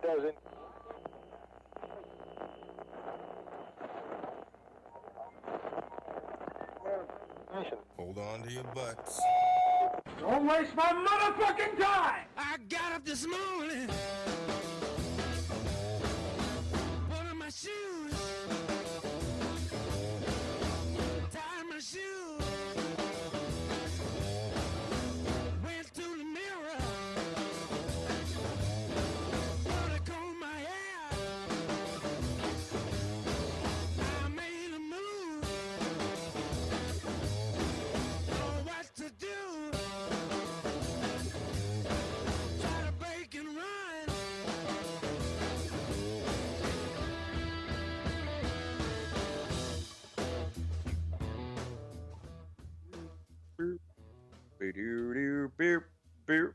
doesn't. Hold on to your butts. Don't waste my motherfucking time! I got up this morning, put on my shoes, tied my shoes, went to the mirror, put a comb my hair, I made a move, know what to do. Try to break and run. Boop, boop.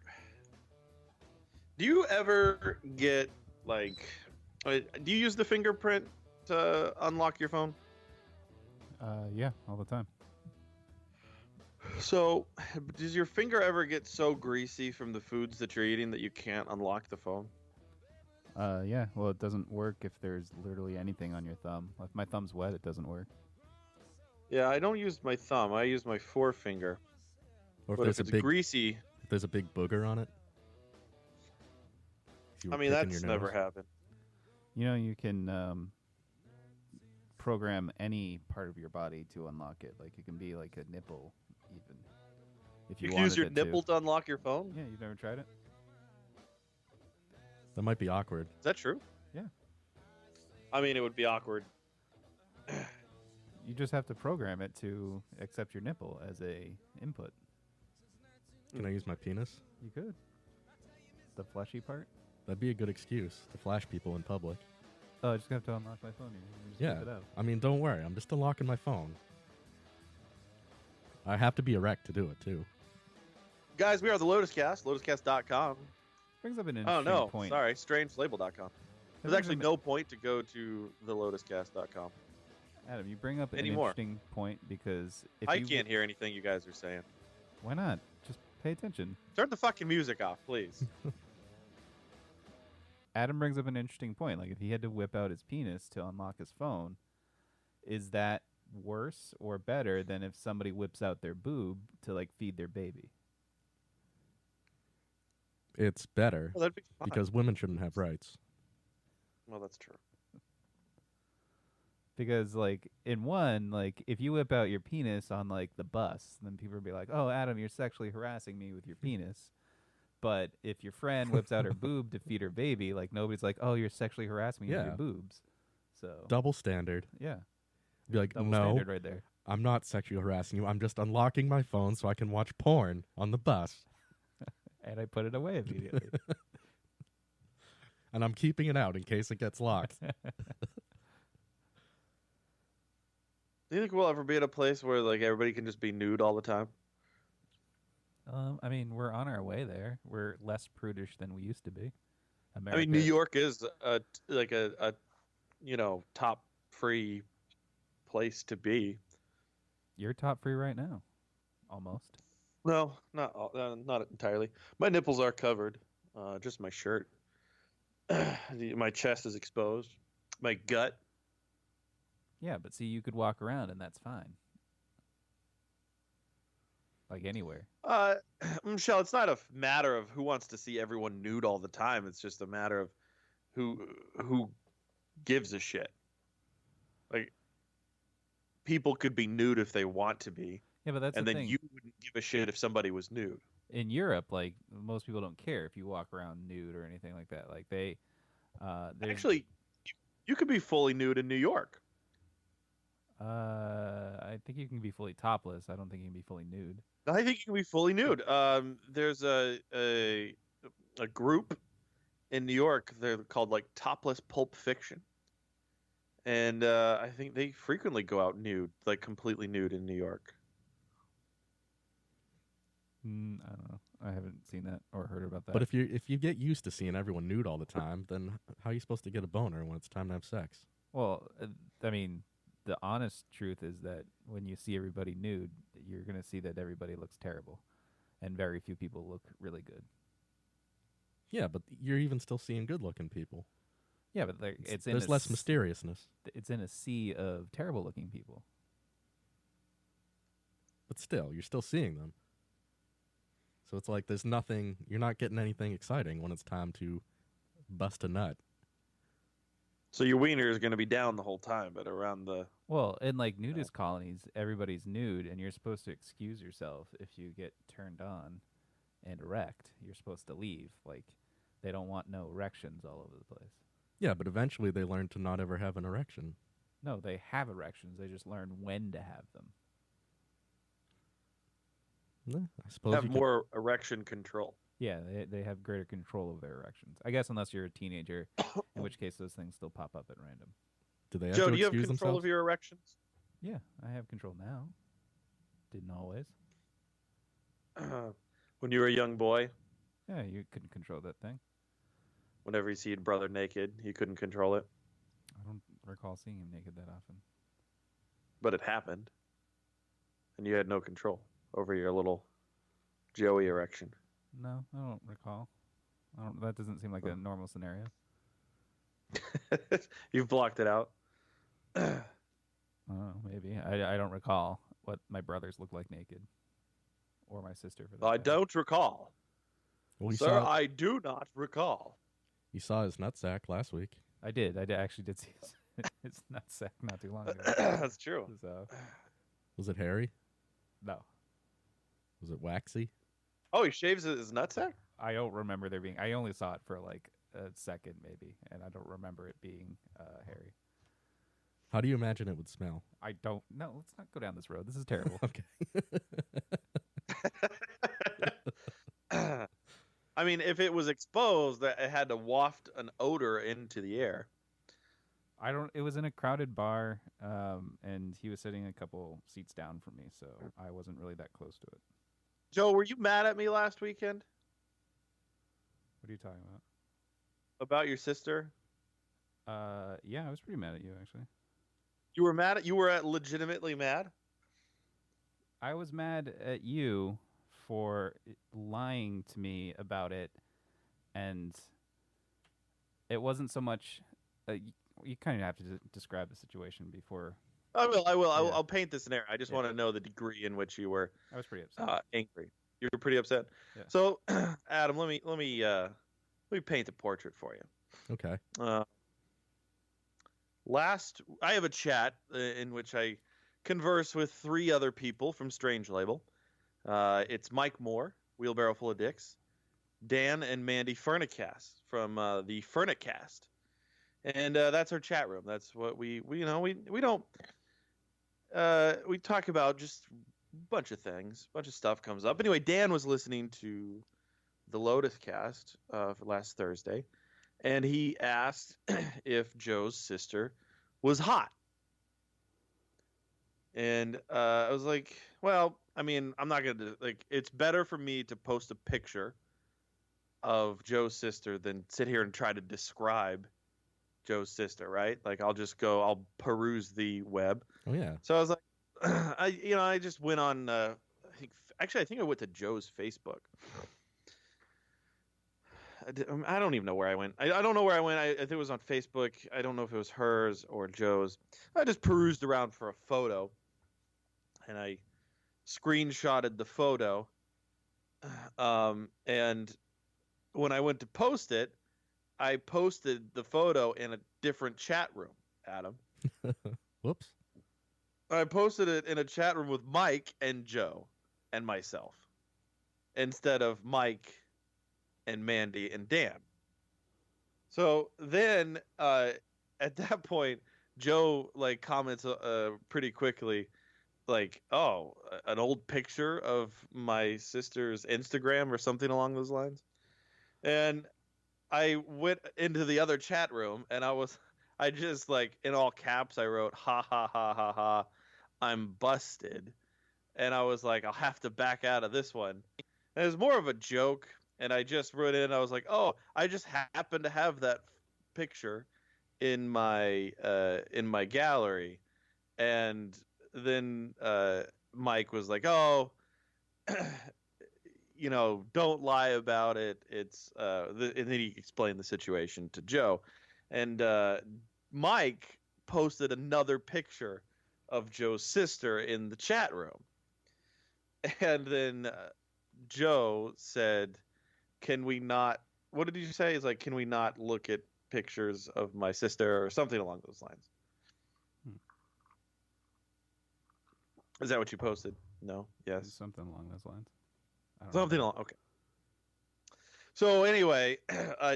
Do you ever get like? Do you use the fingerprint to unlock your phone? Yeah, all the time. So, does your finger ever get so greasy from the foods that you're eating that you can't unlock the phone? Yeah, well, it doesn't work if there's literally anything on your thumb. If my thumb's wet, it doesn't work. Yeah, I don't use my thumb. I use my forefinger. Or if But there's if a it's big greasy, if there's a big booger on it. If you I were mean picking that's your never nose. happened. You know, you can program any part of your body to unlock it. Like, it can be like a nipple, even. If You you can use wanted your it to. nipple to unlock your phone. Yeah, you've never tried it? That might be awkward. Is that true? Yeah. I mean, it would be awkward. You just have to program it to accept your nipple as a input. Can I use my penis? You could. The fleshy part? That'd be a good excuse to flash people in public. Oh, I just have to unlock my phone. You just whip it Yeah. out. I mean, don't worry. I'm just unlocking my phone. I have to be erect to do it, too. Guys, we are the Lotus Cast, lotuscast.com. Brings up an Oh, interesting no. point. Sorry, strangelabel.com. There's actually no point to go to the lotuscast.com. Adam, you bring up an Anymore. interesting point because if I you can't hear anything you guys are saying. Why not? Just pay attention. Turn the fucking music off, please. Adam brings up an interesting point. Like, if he had to whip out his penis to unlock his phone, is that worse or better than if somebody whips out their boob to, like, feed their baby? It's better Well, that'd be fine. because women shouldn't have rights. Well, that's true. Because, like, in one, like, if you whip out your penis on, like, the bus, then people would be like, oh, Adam, you're sexually harassing me with your penis. But if your friend whips out her boob to feed her baby, like, nobody's like, oh, you're sexually harassing me with Yeah. your boobs. So, Double standard. yeah. Be like, Double no, standard right there. I'm not sexually harassing you. I'm just unlocking my phone so I can watch porn on the bus. And I put it away immediately. And I'm keeping it out in case it gets locked. Do you think we'll ever be at a place where like everybody can just be nude all the time? I mean, we're on our way there. We're less prudish than we used to be. I America, mean, New York is a top free place to be. You're top free right now. Almost. No, not entirely. My nipples are covered, just my shirt. My chest is exposed. My gut. Yeah, but see, you could walk around and that's fine. Like anywhere. Michelle, it's not a matter of who wants to see everyone nude all the time. It's just a matter of who gives a shit. Like, people could be nude if they want to be. Yeah, but that's and the then thing. you wouldn't give a shit if somebody was nude. In Europe, like, most people don't care if you walk around nude or anything like that. Like, there's- Actually, you could be fully nude in New York. I think you can be fully topless. I don't think you can be fully nude. I think you can be fully nude. There's a group in New York. They're called like Topless Pulp Fiction, and I think they frequently go out nude, like completely nude in New York. I don't know. I haven't seen that or heard about that. But if you get used to seeing everyone nude all the time, then how are you supposed to get a boner when it's time to have sex? Well, I mean, the honest truth is that when you see everybody nude, you're going to see that everybody looks terrible, and very few people look really good. Yeah, but you're even still seeing good-looking people. Yeah, but it's in There's less mysteriousness. It's in a sea of terrible-looking people. But still, you're still seeing them. So it's like there's nothing, you're not getting anything exciting when it's time to bust a nut. So your wiener is going to be down the whole time, but around the... Well, in like nudist colonies, everybody's nude, and you're supposed to excuse yourself if you get turned on and erect. You're supposed to leave. Like, they don't want no erections all over the place. Yeah, but eventually they learn to not ever have an erection. No, they have erections. They just learn when to have them. I suppose have you more erection control. Yeah, they have greater control of their erections. I guess unless you're a teenager, in which case those things still pop up at random. do they have Joe, to do you have excuse control themselves? of your erections? Yeah, I have control now. Didn't always. When you were a young boy, Yeah, you couldn't control that thing. whenever you see your brother naked, you couldn't control it, I don't recall seeing him naked that often. but it happened, and you had no control over your little Joey erection. No, I don't recall. That doesn't seem like a normal scenario. You've blocked it out. Oh, maybe. I don't recall what my brothers look like naked. Or my sister, for that I matter. don't recall. Well, Sir, I do not recall. you saw his nutsack last week. I actually did see his nutsack not too long ago. That's true. So, Was it hairy? no. Was it waxy? Oh, he shaves his nutsack? I don't remember there being... I only saw it for like a second, maybe. And I don't remember it being hairy. How do you imagine it would smell? I don't... No, let's not go down this road. This is terrible. Okay. I mean, if it was exposed, that it had to waft an odor into the air. It was in a crowded bar, and he was sitting a couple seats down from me, so I wasn't really that close to it. Joe, were you mad at me last weekend What are you talking about? about your sister? Yeah, I was pretty mad at you, actually. You were mad at? You were legitimately mad? I was mad at you for lying to me about it, and it wasn't so much... you kind of have to describe the situation before... I will. Yeah. I'll paint the scenario. I just want to know the degree in which you were I was pretty upset. angry. You were pretty upset. Yeah. So, Adam, let me paint a portrait for you. Okay. I have a chat in which I converse with 3 other people from Strange Label. It's Mike Moore, Wheelbarrow Full of Dicks, Dan and Mandy Furnicast from the Furnicast, and that's our chat room. That's what we don't we talk about just a bunch of things, a bunch of stuff comes up. Anyway, Dan was listening to the Lotus Cast for last Thursday, and he asked if Joe's sister was hot. And I was like, well, I mean, I'm not going to, like, it's better for me to post a picture of Joe's sister than sit here and try to describe Joe's sister, right? Like, I'll peruse the web. Oh, yeah. So I was like, I just went on, I think I went to Joe's Facebook. I don't even know where I went. I don't know where I went. I think it was on Facebook. I don't know if it was hers or Joe's. I just perused around for a photo, and I screenshotted the photo. And when I went to post it, I posted the photo in a different chat room, Adam. Whoops. I posted it in a chat room with Mike and Joe and myself instead of Mike and Mandy and Dan. So then at that point, Joe comments pretty quickly oh, an old picture of my sister's Instagram or something along those lines. And I went into the other chat room and I just in all caps, I wrote, ha, ha, ha, ha, ha, I'm busted. And I was like, I'll have to back out of this one. And it was more of a joke. And I just wrote in, I was like, oh, I just happen to have that picture in my gallery. And then Mike was like, oh, don't lie about it. It's and then he explained the situation to Joe, and Mike posted another picture of Joe's sister in the chat room, and then Joe said, "Can we not?" What did you say? It's like, "Can we not look at pictures of my sister?" or something along those lines. Is that what you posted? No. Yes. Something along those lines. I don't Something know. along. Okay. So anyway,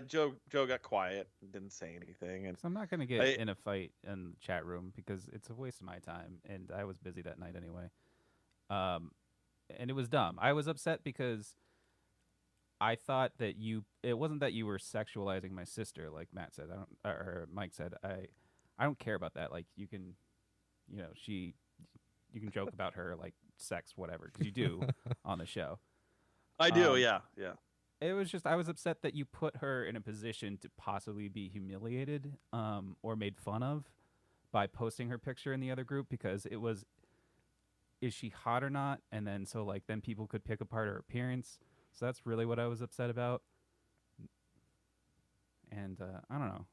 Joe got quiet, didn't say anything, and So I'm not going to get in a fight in the chat room because it's a waste of my time, and I was busy that night anyway. And it was dumb. I was upset because I thought that it wasn't that you were sexualizing my sister, like Matt said. Or Mike said. I don't care about that. Like you can joke about her like sex, whatever, because you do on the show. I do, Um, yeah. It was just I was upset that you put her in a position to possibly be humiliated or made fun of by posting her picture in the other group because it was, is she hot or not? And then then people could pick apart her appearance. So that's really what I was upset about. And I don't know.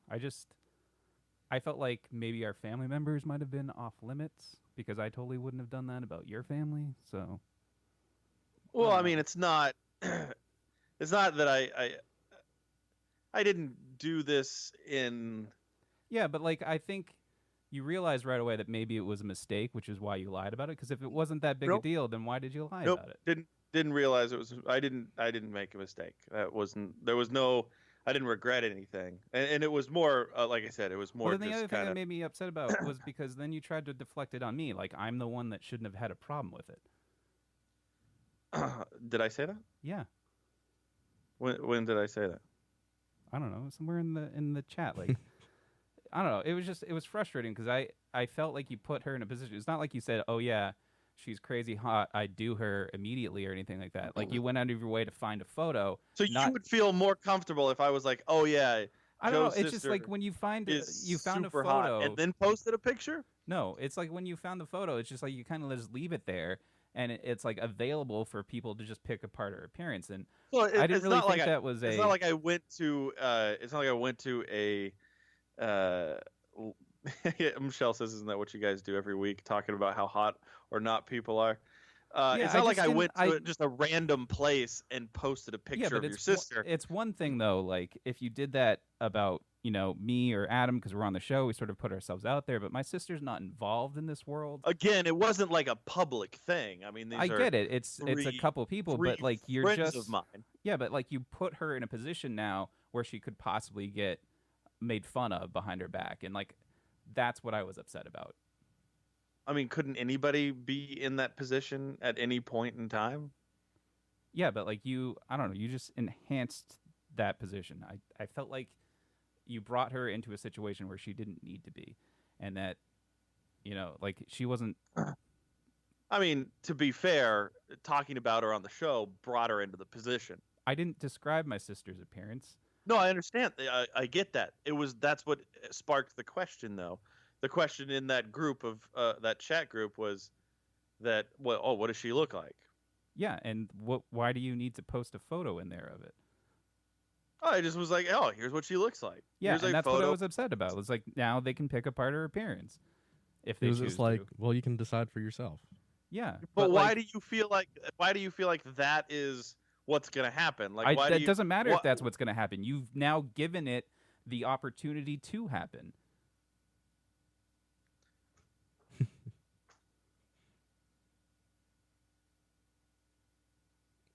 I felt like maybe our family members might have been off limits because I totally wouldn't have done that about your family. So Well, I I don't know. mean, it's not. It's not that I didn't do this in. Yeah, but I think you realized right away that maybe it was a mistake, which is why you lied about it. Because if it wasn't that big a Nope. deal, then why did you lie Nope. about it? Didn't realize it was. I didn't make a mistake. That wasn't. There was no. I didn't regret anything, and it was more. Like I said, it was more Well, then the just other thing kind that of. made me upset about was because then you tried to deflect it on me, like I'm the one that shouldn't have had a problem with it. Did I say that? Yeah, When did I say that? I don't know, somewhere in the chat, like I don't know. It was frustrating because I felt like you put her in a position. It's not like you said, "Oh yeah, she's crazy hot. I'd do her immediately" or anything like that. Like you went out of your way to find a photo. So not- you would feel more comfortable if I was like, "Oh yeah, I don't know. Joe's It's just like sister when you found is a super photo hot," and then posted a picture. No, it's like when you found the photo, it's just like you kind of just leave it there, and it's like available for people to just pick apart her appearance. And Well, I didn't it's really not think like that was It's a. not like I went to. It's not like I went to a. Michelle says, "Isn't that what you guys do every week, talking about how hot or not people are?" Yeah, it's I not like just I didn't- went to I- just a random place and posted a yeah, picture but of your it's one- sister. It's one thing though. Like if you did that about me or Adam because we're on the show, we sort of put ourselves out there. But my sister's not involved in this world. Again, it wasn't like a public thing. I mean, these I are get it. It's a three- couple people, three but like you're friends just of mine. yeah, but like you put her in a position now where she could possibly get made fun of behind her back, and like that's what I was upset about. I mean, couldn't anybody be in that position at any point in time? Yeah, but like I don't know, you just enhanced that position. I felt like you brought her into a situation where she didn't need to be, and that like she wasn't. I mean, to be fair, talking about her on the show brought her into the position. I didn't describe my sister's appearance. No, I understand. I get that. That's what sparked the question, though. The question in that group of that chat group was that, what does she look like? Yeah, and why do you need to post a photo in there of it? Oh, I just was like, oh, here's what she looks like. Yeah, Here's and a that's photo. what I was upset about. It's like now they can pick apart her appearance if It they was choose just like, to. well, you can decide for yourself. Yeah, But why like, do you feel like? Why do you feel like that is what's gonna happen? Like, why that do you, doesn't matter if wha- that's what's going to happen. You've now given it the opportunity to happen.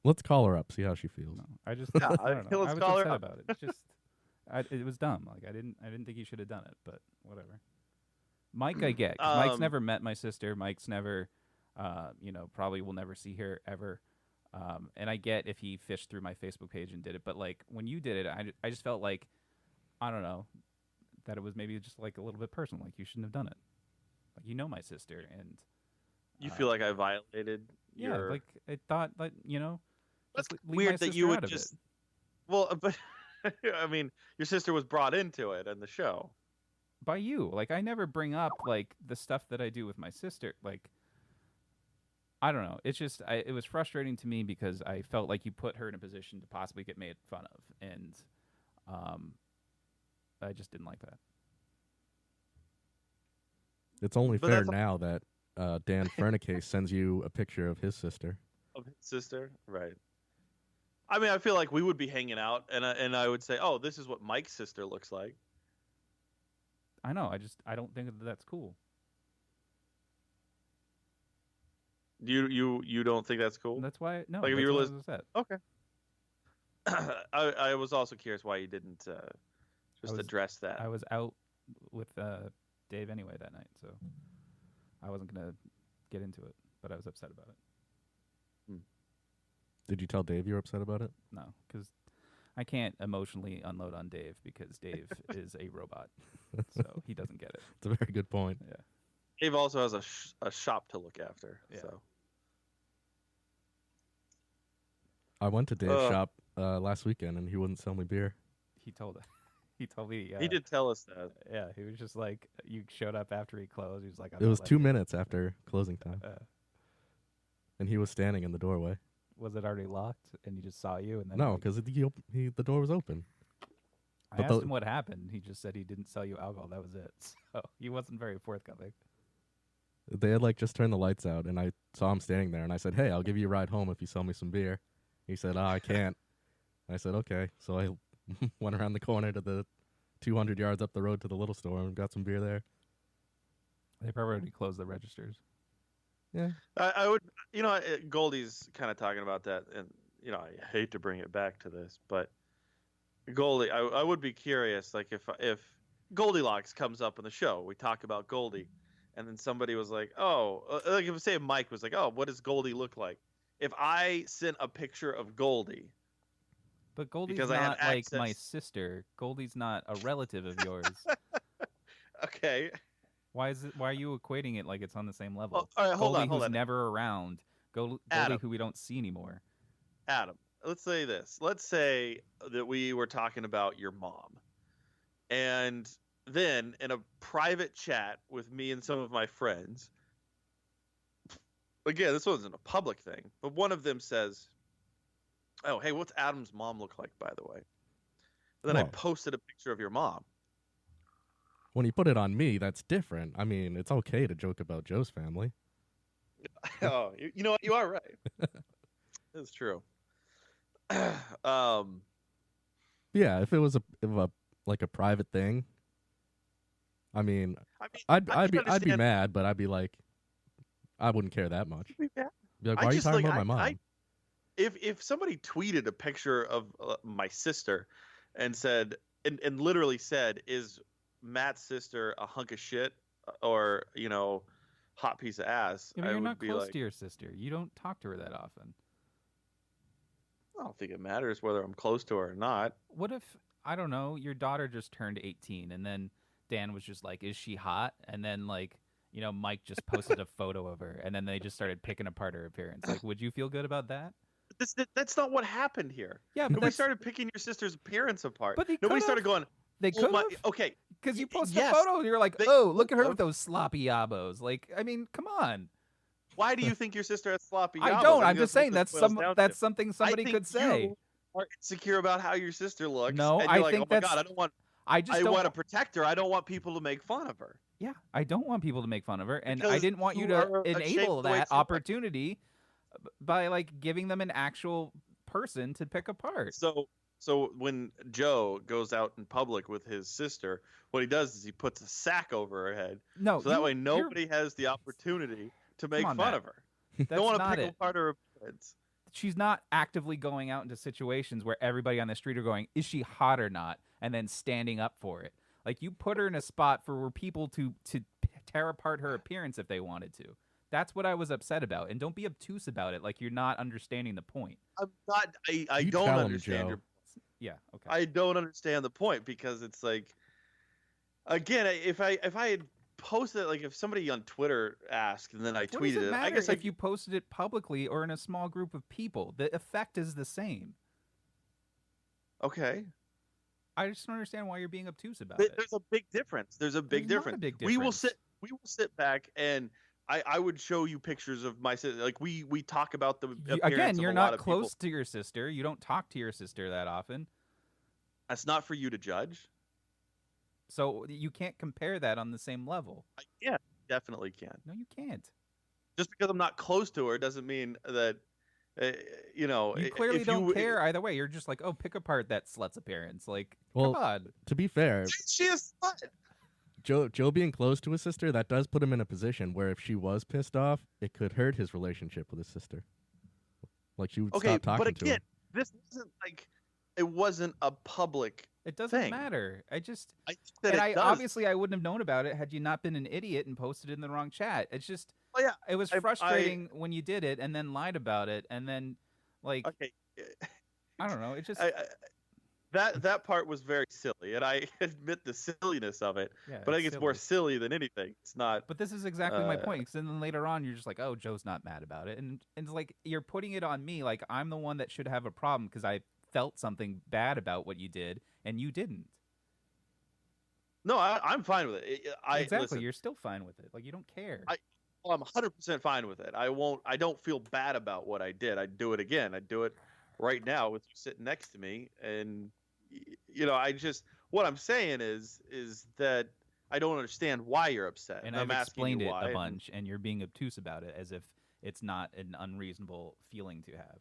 Let's call her up, see how she feels. No, I just Yeah, I don't know. let's I was call her upset up. about it. It's just it was dumb. Like I didn't think you should have done it, but whatever. Mike, I get. 'Cause Mike's never met my sister. Mike's never, probably will never see her ever. And I get if he fished through my Facebook page and did it, but like when you did it, I just felt like, I don't know, that it was maybe just like a little bit personal. Like you shouldn't have done it. Like my sister, and You feel like I violated yeah, your. like I thought that That's just leave my weird that sister you out would of it. just. Well, but I mean, your sister was brought into it in the show. By you. Like I never bring up like the stuff that I do with my sister. Like I don't know. It's just it was frustrating to me because I felt like you put her in a position to possibly get made fun of, and I just didn't like that. It's only But fair that's- now that Dan Fernacase sends you a picture of his sister. Of his sister, right? I mean, I feel like we would be hanging out, and I would say, "Oh, this is what Mike's sister looks like." I know. I don't think that's cool. You don't think that's cool? That's why no. Like, if that's you were what I listening- was upset. Okay. I was also curious why you didn't just was- address that. I was out with Dave anyway that night, so I wasn't gonna get into it, but I was upset about it. Did you tell Dave you were upset about it? No, because I can't emotionally unload on Dave because Dave is a robot, so he doesn't get it. It's a very good point. Yeah. Dave also has a shop to look after. Yeah. So I went to Dave's Ugh. shop last weekend, and he wouldn't sell me beer. He told me. he did tell us that. Yeah, he was just like, you showed up after he closed. He was like, It was 2 minutes after closing time, and he was standing in the doorway. Was it already locked? And he just saw you? And then No, because the door was open. I but asked the- him what happened. He just said he didn't sell you alcohol. That was it. So he wasn't very forthcoming. They had just turned the lights out, and I saw him standing there, and I said, "Hey, I'll give you a ride home if you sell me some beer." He said, "I can't." I said, "Okay." So I went around the corner to the 200 yards up the road to the little store and got some beer there. They probably already closed the registers. Yeah. I would, Goldie's kind of talking about that, and I hate to bring it back to this, but Goldie, I would be curious, like if Goldilocks comes up in the show, we talk about Goldie, and then somebody was like, "Oh," like if Mike was like, "Oh, what does Goldie look like?" If I sent a picture of Goldie, But Goldie's Because I had not like my access- sister. Goldie's not a relative of yours. okay, Why are you equating it like it's on the same level? well, all right, hold Goldie on, hold who's on, never around. Goldie Adam. who we don't see anymore. Adam. Let's say this. Let's say that we were talking about your mom, and then in a private chat with me and some of my friends, again, this wasn't a public thing, but one of them says, "Oh, hey, what's Adam's mom look like, by the way?" And then I Whoa. posted a picture of your mom. When you put it on me, that's different. I mean, it's okay to joke about Joe's family. Oh, you know what? You are right. It's true. Yeah, if it was a private thing, I mean, I mean, I'd I can be understand- mad, but I'd be like, I wouldn't care that much. Be mad. Be like, I why are you just, talking like, about my mom? If somebody tweeted a picture of my sister and said and literally said, "Is Matt's sister a hunk of shit or hot piece of ass?" Yeah, but I you're would not be close like, to your sister. You don't talk to her that often. I don't think it matters whether I'm close to her or not. What if, I don't know, your daughter just turned 18 and then Dan was just like, "Is she hot?" And then Mike just posted a photo of her and then they just started picking apart her appearance. Like, would you feel good about that? That's not what happened here. Yeah, but Nobody that's, started picking your sister's appearance apart. But they Nobody could've. started going, they "Oh could my-" have. Okay, Because you Y- posted yes, a photo and you're like, they "Oh, look at her could've. with those sloppy yabos." Like, I mean, come on. why do you think your sister has sloppy I yabos? don't. I I'm think just what saying this that's boils down to. something somebody I think could say. You are insecure about how your sister looks. No, and I you're like, think "Oh my that's- god, I don't want. I just I don't want to protect her. I don't want people to make fun of her." Yeah, I don't want people to make fun of her, and I Because didn't want you you to are ashamed enable of the way that she looks. opportunity by giving them an actual person to pick apart. So when Joe goes out in public with his sister, what he does is he puts a sack over her head, No, so that way you're- nobody has the opportunity to make on, fun Matt. of her. That's They don't want to not pick it. apart her appearance. She's not actively going out into situations where everybody on the street are going, "Is she hot or not?" and then standing up for it. Like, you put her in a spot for people to tear apart her appearance if they wanted to. That's what I was upset about, and don't be obtuse about it. Like, you're not understanding the point. I'm not. I You don't tell 'em, understand Joe. your. Yeah. Okay. I don't understand the point because it's like, again, if I had posted, like, if somebody on Twitter asked and then I What does tweeted it it, matter I guess if you posted it publicly or in a small group of people? The effect is the same. okay. I just don't understand why you're being obtuse about it. There's a big difference. There's a big There's not a difference. big We will difference. sit back and I would show you pictures of my sister. Like we talk about the appearance Again, of you're a lot not of people. close to your sister. You don't talk to your sister that often. That's not for you to judge. So you can't compare that on the same level. Yeah, definitely can. No, you can't. Just because I'm not close to her doesn't mean that you know. You clearly if don't you, care either way. You're just like, oh, pick apart that slut's appearance. Like, Well, come on. To be fair, She is slut. Joe being close to his sister, that does put him in a position where if she was pissed off, it could hurt his relationship with his sister. Like she would Okay, stop talking but to again, him. this isn't like it wasn't a public. It doesn't thing. matter. I just I think that and it I does. obviously I wouldn't have known about it had you not been an idiot and posted it in the wrong chat. It's just Oh, yeah, it was I- frustrating when you did it and then lied about it and then like Okay. I don't know. It just That part was very silly, and I admit the silliness of it. yeah, But I think it's more silly. silly than anything. It's not. But this is exactly my Uh, point. Because then later on, you're just like, "Oh, Joe's not mad about it," and it's like you're putting it on me. Like I'm the one that should have a problem because I felt something bad about what you did, and you didn't. No, I'm fine with it. Exactly, Listen, you're still fine with it. Like you don't care. I'm 100% fine with it. I won't. I don't feel bad about what I did. I'd do it again. I'd do it right now with you sitting next to me, and you know, I just what I'm saying is that I don't understand why you're upset. and I'm I've asking explained you it why, a bunch, and you're being obtuse about it, as if it's not an unreasonable feeling to have.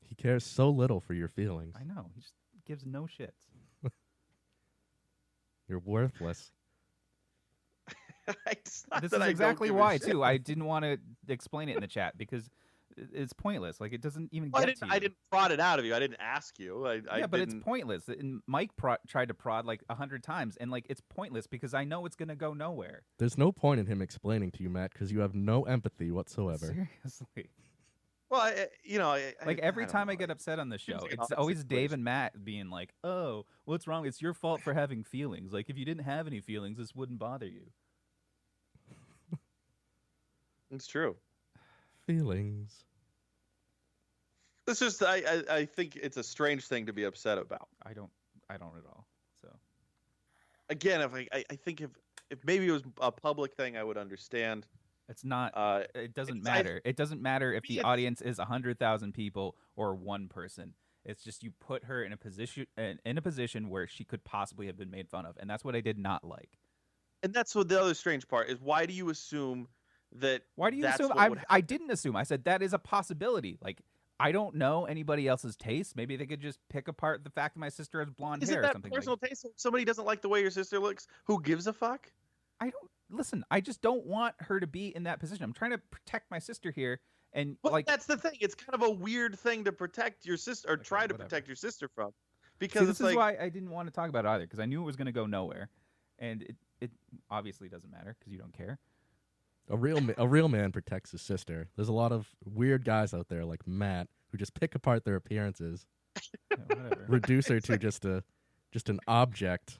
He cares so little for your feelings. I know. He just gives no shits. You're worthless. It's not This that is I don't exactly give a why shit. too. I didn't want to explain it in the chat because it's pointless. Like it doesn't even Well, get to you. I didn't prod it out of you. I didn't ask you. I But didn't. it's pointless. And Mike tried to prod like 100 times, and like it's pointless because I know it's gonna go nowhere. There's no point in him explaining to you, Matt, because you have no empathy whatsoever. Seriously. Well, Like every don't time know. I get upset on the show, Seems like an it's odd always Dave situation. and Matt being like, "Oh, what's wrong? It's your fault for having feelings. Like if you didn't have any feelings, this wouldn't bother you." It's true. Feelings. It's just I think it's a strange thing to be upset about. I don't at all. So Again, if I think if maybe it was a public thing, I would understand. it's not. It doesn't it's- I- matter. It doesn't matter if me, the it's- audience is 100,000 people or one person. It's just you put her in a position where she could possibly have been made fun of, and that's what I did not like. And that's what the other strange part is. Why do you assume that? Why do you that's assume? what would I didn't assume. I said that is a possibility. Like I don't know anybody else's taste. Maybe they could just pick apart the fact that my sister has blonde Isn't hair or that something. personal Like, taste? If somebody doesn't like the way your sister looks, who gives a fuck? I don't listen. I just don't want her to be in that position. I'm trying to protect my sister here, and Well, like that's the thing. It's kind of a weird thing to protect your sister or Okay, try to whatever. protect your sister from, see, because this it's is like why I didn't want to talk about it either because I knew it was going to go nowhere, and it obviously doesn't matter because you don't care. A real man protects his sister. There's a lot of weird guys out there like Matt who just pick apart their appearances, Yeah, whatever. reduce her to just an object.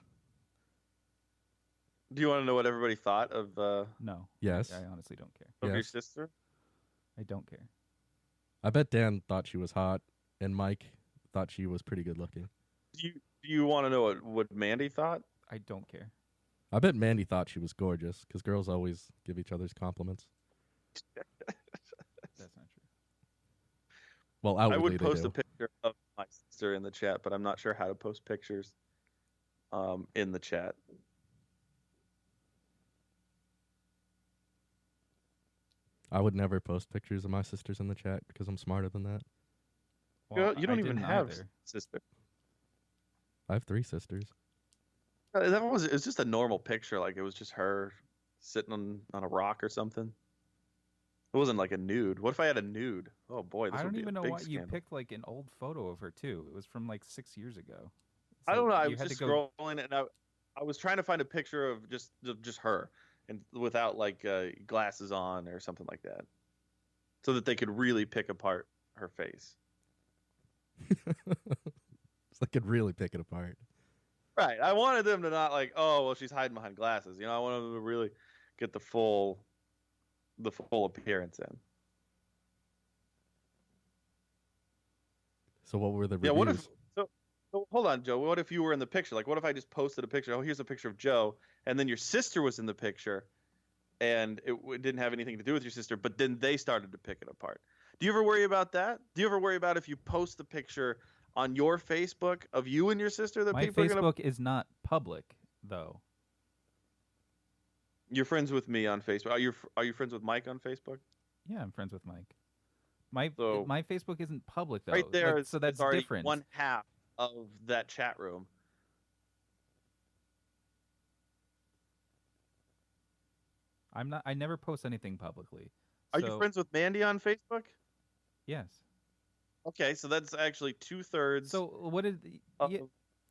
Do you want to know what everybody thought of No. Yes. I honestly don't care. your Yes. sister? I don't care. I bet Dan thought she was hot, and Mike thought she was pretty good looking. Do you want to know what Mandy thought? I don't care. I bet Mandy thought she was gorgeous because girls always give each other's compliments. That's not true. Well, I outwardly would they post do. a picture of my sister in the chat, but I'm not sure how to post pictures in the chat. I would never post pictures of my sisters in the chat because I'm smarter than that. Well, you don't I even didn't have either. sister. I have 3 sisters. It was just a normal picture, like it was just her sitting on a rock or something. It wasn't like a nude. What if I had a nude? Oh boy, this I would don't be even a know big why you scandal. picked like an old photo of her too. It was from like 6 years ago. I don't So know. I you was had just to go- scrolling, and I was trying to find a picture of just her, and without like glasses on or something like that, so that they could really pick apart her face. So I could really pick it apart. Right. I wanted them to not like, oh well, she's hiding behind glasses. You know, I wanted them to really get the full appearance in. So what were the Yeah. reviews? What if? So hold on, Joe. What if you were in the picture? Like, what if I just posted a picture? Oh, here's a picture of Joe, and then your sister was in the picture, and it didn't have anything to do with your sister, but then they started to pick it apart. Do you ever worry about that? Do you ever worry about if you post the picture on your Facebook of you and your sister that My people are going Facebook is not public, though. You're friends with me on Facebook. Are you friends with Mike on Facebook? Yeah, I'm friends with Mike. So- My Facebook isn't public though. Right there, Like, so that's it's already different. one half of that chat room. I never post anything publicly. Are you So, friends with Mandy on Facebook? Yes. Okay, so that's actually 2/3. So what did? of, Yeah,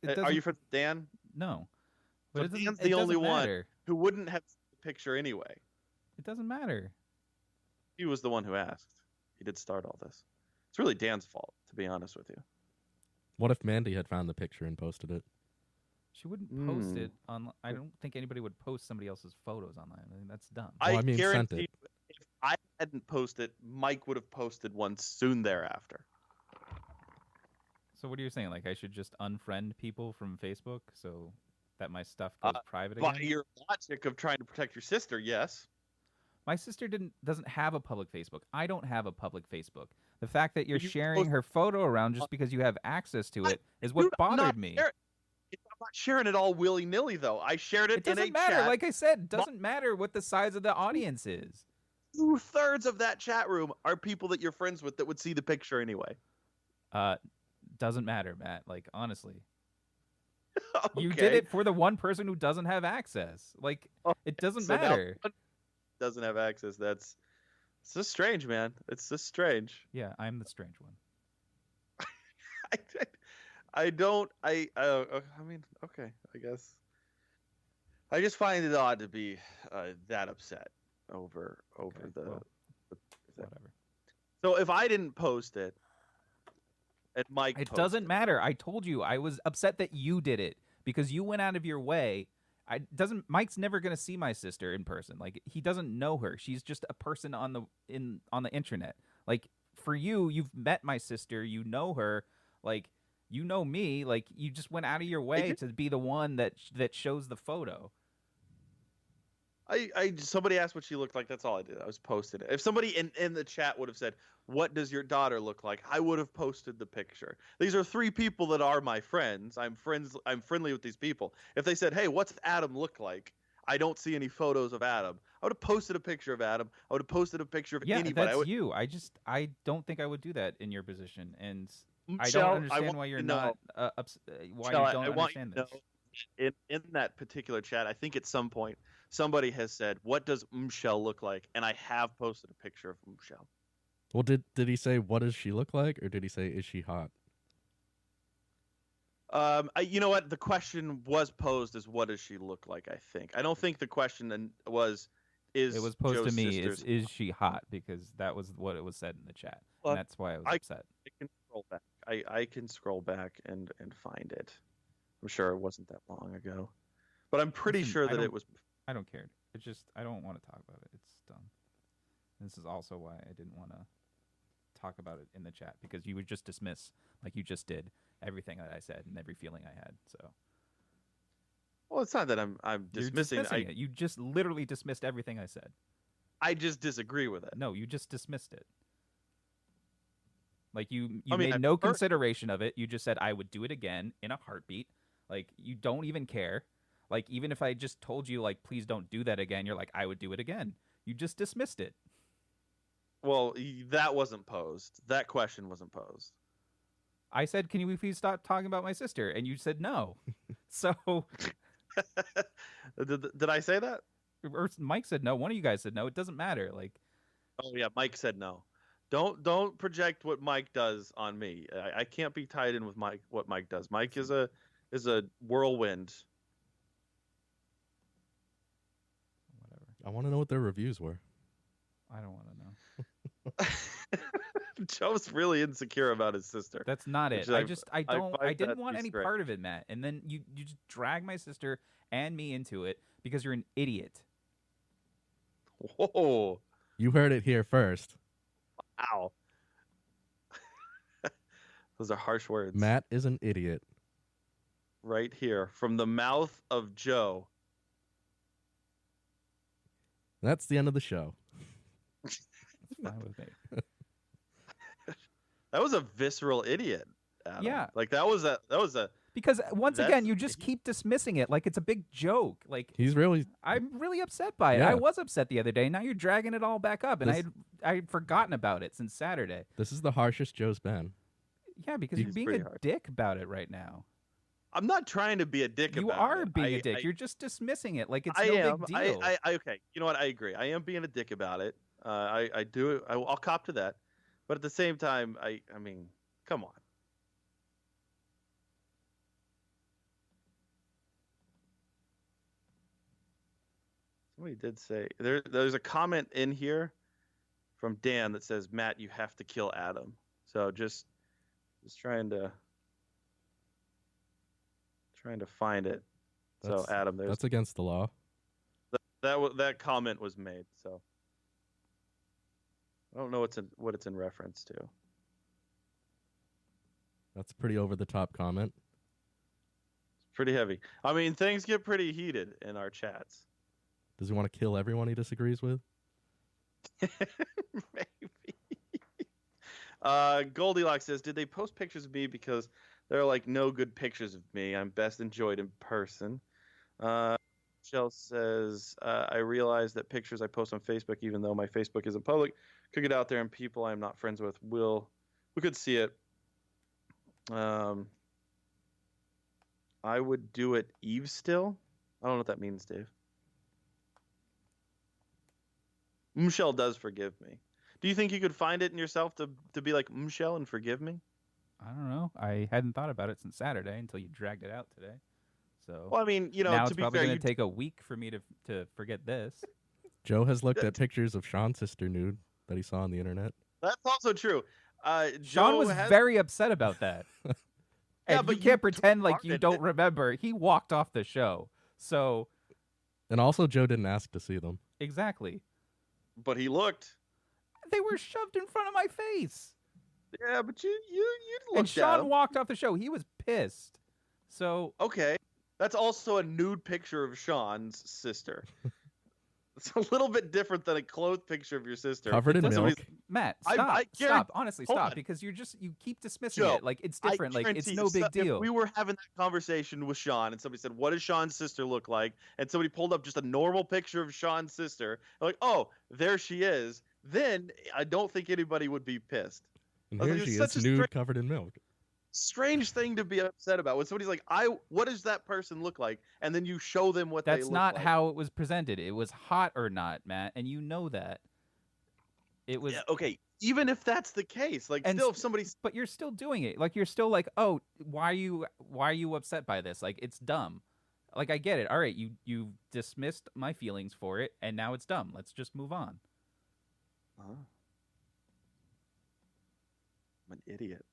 it are you doesn't- friends with Dan, No. So But it doesn't, Dan's it the only doesn't one. matter. who wouldn't have seen the picture anyway? It doesn't matter. He was the one who asked. He did start all this. It's really Dan's fault, to be honest with you. What if Mandy had found the picture and posted it? She wouldn't post Hmm. it on. I don't think anybody would post somebody else's photos online. I mean, that's dumb. Well, I mean, sent guarantee it. if I hadn't posted, Mike would have posted one soon thereafter. So what are you saying? Like I should just unfriend people from Facebook so that my stuff goes private By again? your logic of trying to protect your sister, yes. My sister doesn't have a public Facebook. I don't have a public Facebook. The fact that you're You sharing post- her photo around just because you have access to it is what Dude, I'm bothered not me. I'm not sharing it all willy nilly though. I shared it, It doesn't in a matter. chat. Like I said, doesn't matter what the size of the audience is. 2/3 of that chat room are people that you're friends with that would see the picture anyway. Doesn't matter, Matt. Like honestly, Okay. you did it for the one person who doesn't have access. Like it doesn't So now matter. one doesn't have access. It's just strange, man. It's just strange. Yeah, I'm the strange one. I mean, okay, I guess. I just find it odd to be that upset over Okay, the. well, the Whatever. So if I didn't post it, and Mike, It posted doesn't matter. I told you I was upset that you did it because you went out of your way. Mike's never gonna see my sister in person. Like he doesn't know her. She's just a person on the internet. Like for you, you've met my sister. You know her. Like you know me. Like you just went out of your way to be the one that shows the photo. Somebody asked what she looked like. That's all I did. I was posting it. If somebody in the chat would have said, "What does your daughter look like?" I would have posted the picture. These are 3 people that are my friends. I'm friendly with these people. If they said, "Hey, what's Adam look like?" I don't see any photos of Adam. I would have posted a picture of Adam. I would have posted a picture of Yeah, anybody. that's you. I don't think I would do that in your position, and I Michelle, don't understand want why you you're to know- not why Michelle, you don't I want you understand to this. know, in that particular chat, I think at some point somebody has said, "What does Michelle look like?" And I have posted a picture of Michelle. Well, did he say what does she look like, or did he say is she hot? You know what? The question was posed as, "What does she look like?" I think. I don't think the question then was, "Is It was posed Joe's to me sister's-" is she hot, because that was what it was said in the chat, Well, and that's why I was I- upset. I can scroll back. I can scroll back and find it. I'm sure it wasn't that long ago, but I'm pretty Listen, sure I that don't- it was. I don't care. It just I don't want to talk about it. It's dumb. This is also why I didn't want to talk about it in the chat, because you would just dismiss, like you just did, everything that I said and every feeling I had. So Well, it's not that I'm you're dismissing. it. You just literally dismissed everything I said. I just disagree with it. No, you just dismissed it. Like you I mean, made I no prefer- consideration of it. You just said I would do it again in a heartbeat. Like you don't even care. Like even if I just told you like please don't do that again, you're like I would do it again. You just dismissed it. Well, that wasn't posed. That question wasn't posed. I said, "Can you please stop talking about my sister?" And you said no. So Did I say that? or Mike said no. One of you guys said no. It doesn't matter. Like Oh yeah, Mike said no. Don't project what Mike does on me. I can't be tied in with what Mike does. Mike is a whirlwind. whatever. I want to know what their reviews were. I don't want to know. Joe's really insecure about his sister. That's not Which it. I I didn't find that want to be any strange. part of it, Matt. And then you just drag my sister and me into it because you're an idiot. Whoa! You heard it here first. Ow! Those are harsh words. Matt is an idiot. Right here from the mouth of Joe. That's the end of the show. It's fine with me. That was a visceral idiot. Adam. Yeah. Like that was a Because once again, That's- you just keep dismissing it like it's a big joke. Like He's really I'm really upset by it. Yeah. I was upset the other day. Now you're dragging it all back up, and This- I'd forgotten about it since Saturday. this is the harshest Joe's been. Yeah, because He's you're being pretty a hard. dick about it right now. I'm not trying to be a dick You about are it. being I- a dick. I- You're just dismissing it like it's I no am. big deal. I okay. You know what? I agree. I am being a dick about it. I do. I'll cop to that. But at the same time, I mean, come on. Somebody did say there's a comment in here from Dan that says, Matt, you have to kill Adam. So just trying to find it. So Adam, there's That's against the law. that comment was made. So I don't know what it's in reference to. That's a pretty over the top comment. It's pretty heavy. I mean, things get pretty heated in our chats. Does he want to kill everyone he disagrees with? Maybe. Goldilocks says, did they post pictures of me because there are like no good pictures of me? I'm best enjoyed in person. Michelle says, I realize that pictures I post on Facebook, even though my Facebook isn't public, could get out there and people I'm not friends with we could see it. I would do it Eve still. I don't know what that means, Dave. Michelle does forgive me. Do you think you could find it in yourself to be like Michelle and forgive me? I don't know. I hadn't thought about it since Saturday until you dragged it out today. So Well, I mean, you know, now to it's be probably fair, going to take a week for me to forget this. Joe has looked at pictures of Sean's sister nude that he saw on the internet. that's also true. Sean Joe was has, very upset about that. Yeah, And but you you can't pretend like you started don't it. remember. He walked off the show. So And also, Joe didn't ask to see them. exactly. but he looked. They were shoved in front of my face. Yeah, but you looked And at Sean him. walked off the show. He was pissed. So Okay, that's also a nude picture of Sean's sister. It's a little bit different than a clothed picture of your sister. Covered in That's milk. somebody's- Matt, I stop. guarantee- Stop. Honestly, hold stop. on. Because you keep dismissing Joe, it. Like it's I different. Like it's guarantee no if big if deal. we were having that conversation with Sean, and somebody said, "What does Sean's sister look like?" and somebody pulled up just a normal picture of Sean's sister, and like, "Oh, there she is." Then I don't think anybody would be pissed. And I was here like, she it's is, such a nude, strange- covered in milk. Strange thing to be upset about when somebody's like, what does that person look like?" and then you show them what they That's look not like. how it was presented. It was hot or not, Matt, and you know that. It was Yeah, okay, even if that's the case, like And still, s- if somebody's but you're still doing it. Like you're still like, "Oh, why are you upset by this? Like it's dumb." Like I get it. All right, you dismissed my feelings for it and now it's dumb. Let's just move on. I'm an idiot.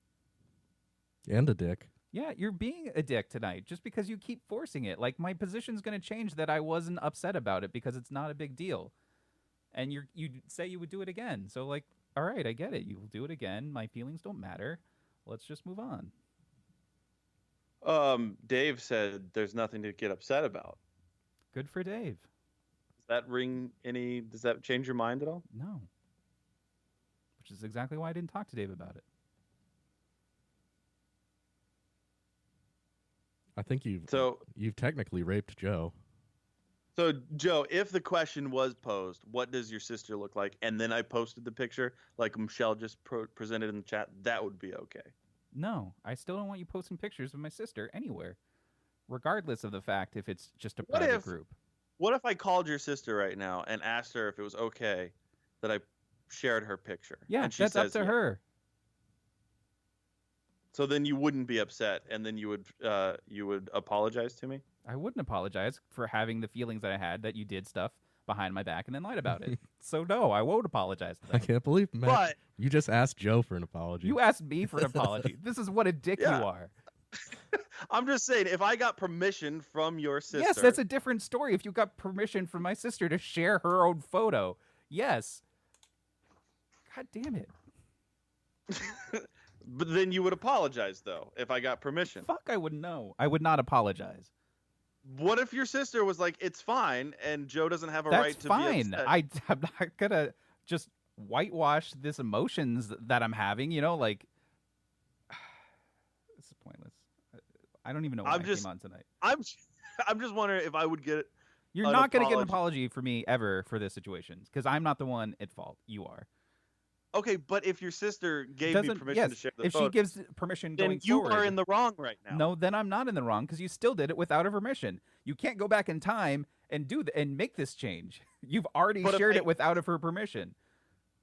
And a dick. Yeah, you're being a dick tonight just because you keep forcing it. Like my position's going to change that I wasn't upset about it because it's not a big deal. And you say you would do it again. So like, all right, I get it. You will do it again. My feelings don't matter. Let's just move on. Dave said there's nothing to get upset about. Good for Dave. Does that change your mind at all? No. Which is exactly why I didn't talk to Dave about it. I think you've technically raped Joe. So, Joe, if the question was posed, what does your sister look like? And then I posted the picture, like Michelle just presented in the chat, that would be okay. No, I still don't want you posting pictures of my sister anywhere, regardless of the fact if it's just a What private if- group. What if I called your sister right now and asked her if it was okay that I shared her picture? Yeah, and she that's up says to yes. her. So then you wouldn't be upset, and then you would apologize to me? I wouldn't apologize for having the feelings that I had that you did stuff behind my back and then lied about it. So no, I won't apologize to I them. can't believe, Matt, But you just asked Joe for an apology. You asked me for an apology. This is what a dick Yeah. you are. I'm just saying, if I got permission from your sister, Yes, that's a different story. If you got permission from my sister to share her own photo, yes. God damn it. but then you would apologize though if I got permission. Fuck, I wouldn't know. I would not apologize. What if your sister was like, "It's fine," and Joe doesn't have a That's right to fine. be upset? I'm not gonna just whitewash this emotions that I'm having. Like this is pointless. I don't even know why I came on tonight. I'm just wondering if I would get. You're an not going to get an apology. apology for me ever for this situation because I'm not the one at fault. You are. Okay, but if your sister gave me Doesn't permission yes? to share the If photo, she gives permission then going you forward, are in the wrong right now. no, then I'm not in the wrong because you still did it without her permission. You can't go back in time and and make this change. You've already But if shared I- it without her permission.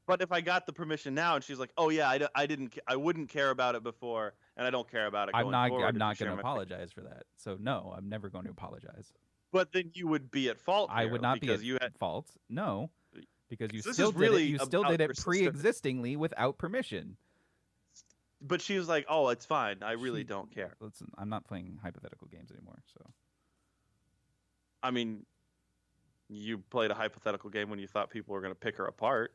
But if I got the permission now, and she's like, "Oh yeah, I wouldn't care about it before, and I don't care about it I'm going not. forward." I'm if not you share going to my- apologize for that. So no, I'm never going to apologize. But then you would be at fault. I here would not be because at you had. fault. No, because you This still is did really it. You still about did your it sister. pre-existingly without permission. But she was like, "Oh, it's fine. I really She- don't care." Listen, I'm not playing hypothetical games anymore. So I mean, you played a hypothetical game when you thought people were going to pick her apart.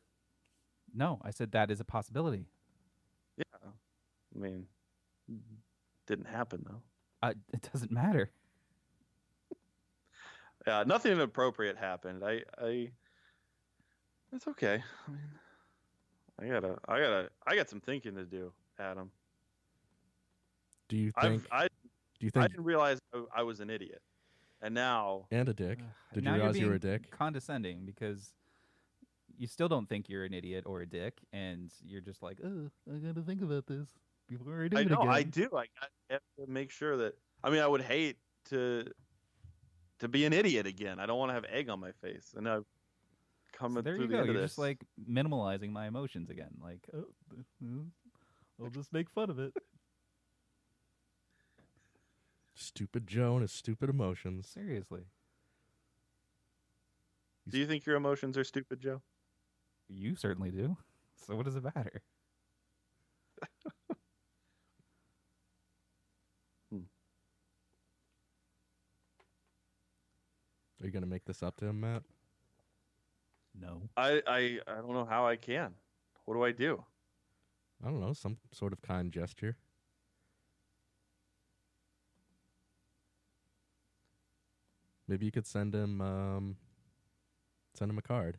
no, I said that is a possibility. Yeah, I mean, didn't happen though. It doesn't matter. Yeah, nothing inappropriate happened. It's okay. I mean, I got some thinking to do, Adam. Do you I think? I Do you think? didn't realize I was an idiot, and now And a dick. Did Now you you're realize you were a being dick? condescending because you still don't think you're an idiot or a dick, and you're just like, oh, I gotta think about this before I do I it know again. I do. I have to make sure that. I mean, I would hate to be an idiot again. I don't want to have egg on my face, and I've come So there through you the go. end You're of just this. like minimalizing my emotions again. Like, oh, I'll just make fun of it. Stupid Joe and his stupid emotions. Seriously, Do you think your emotions are stupid, Joe? you certainly do. So what does it matter? Are you gonna make this up to him, Matt? No. I don't know how I can. What do I do? I don't know, some sort of kind gesture. Maybe you could send him a card.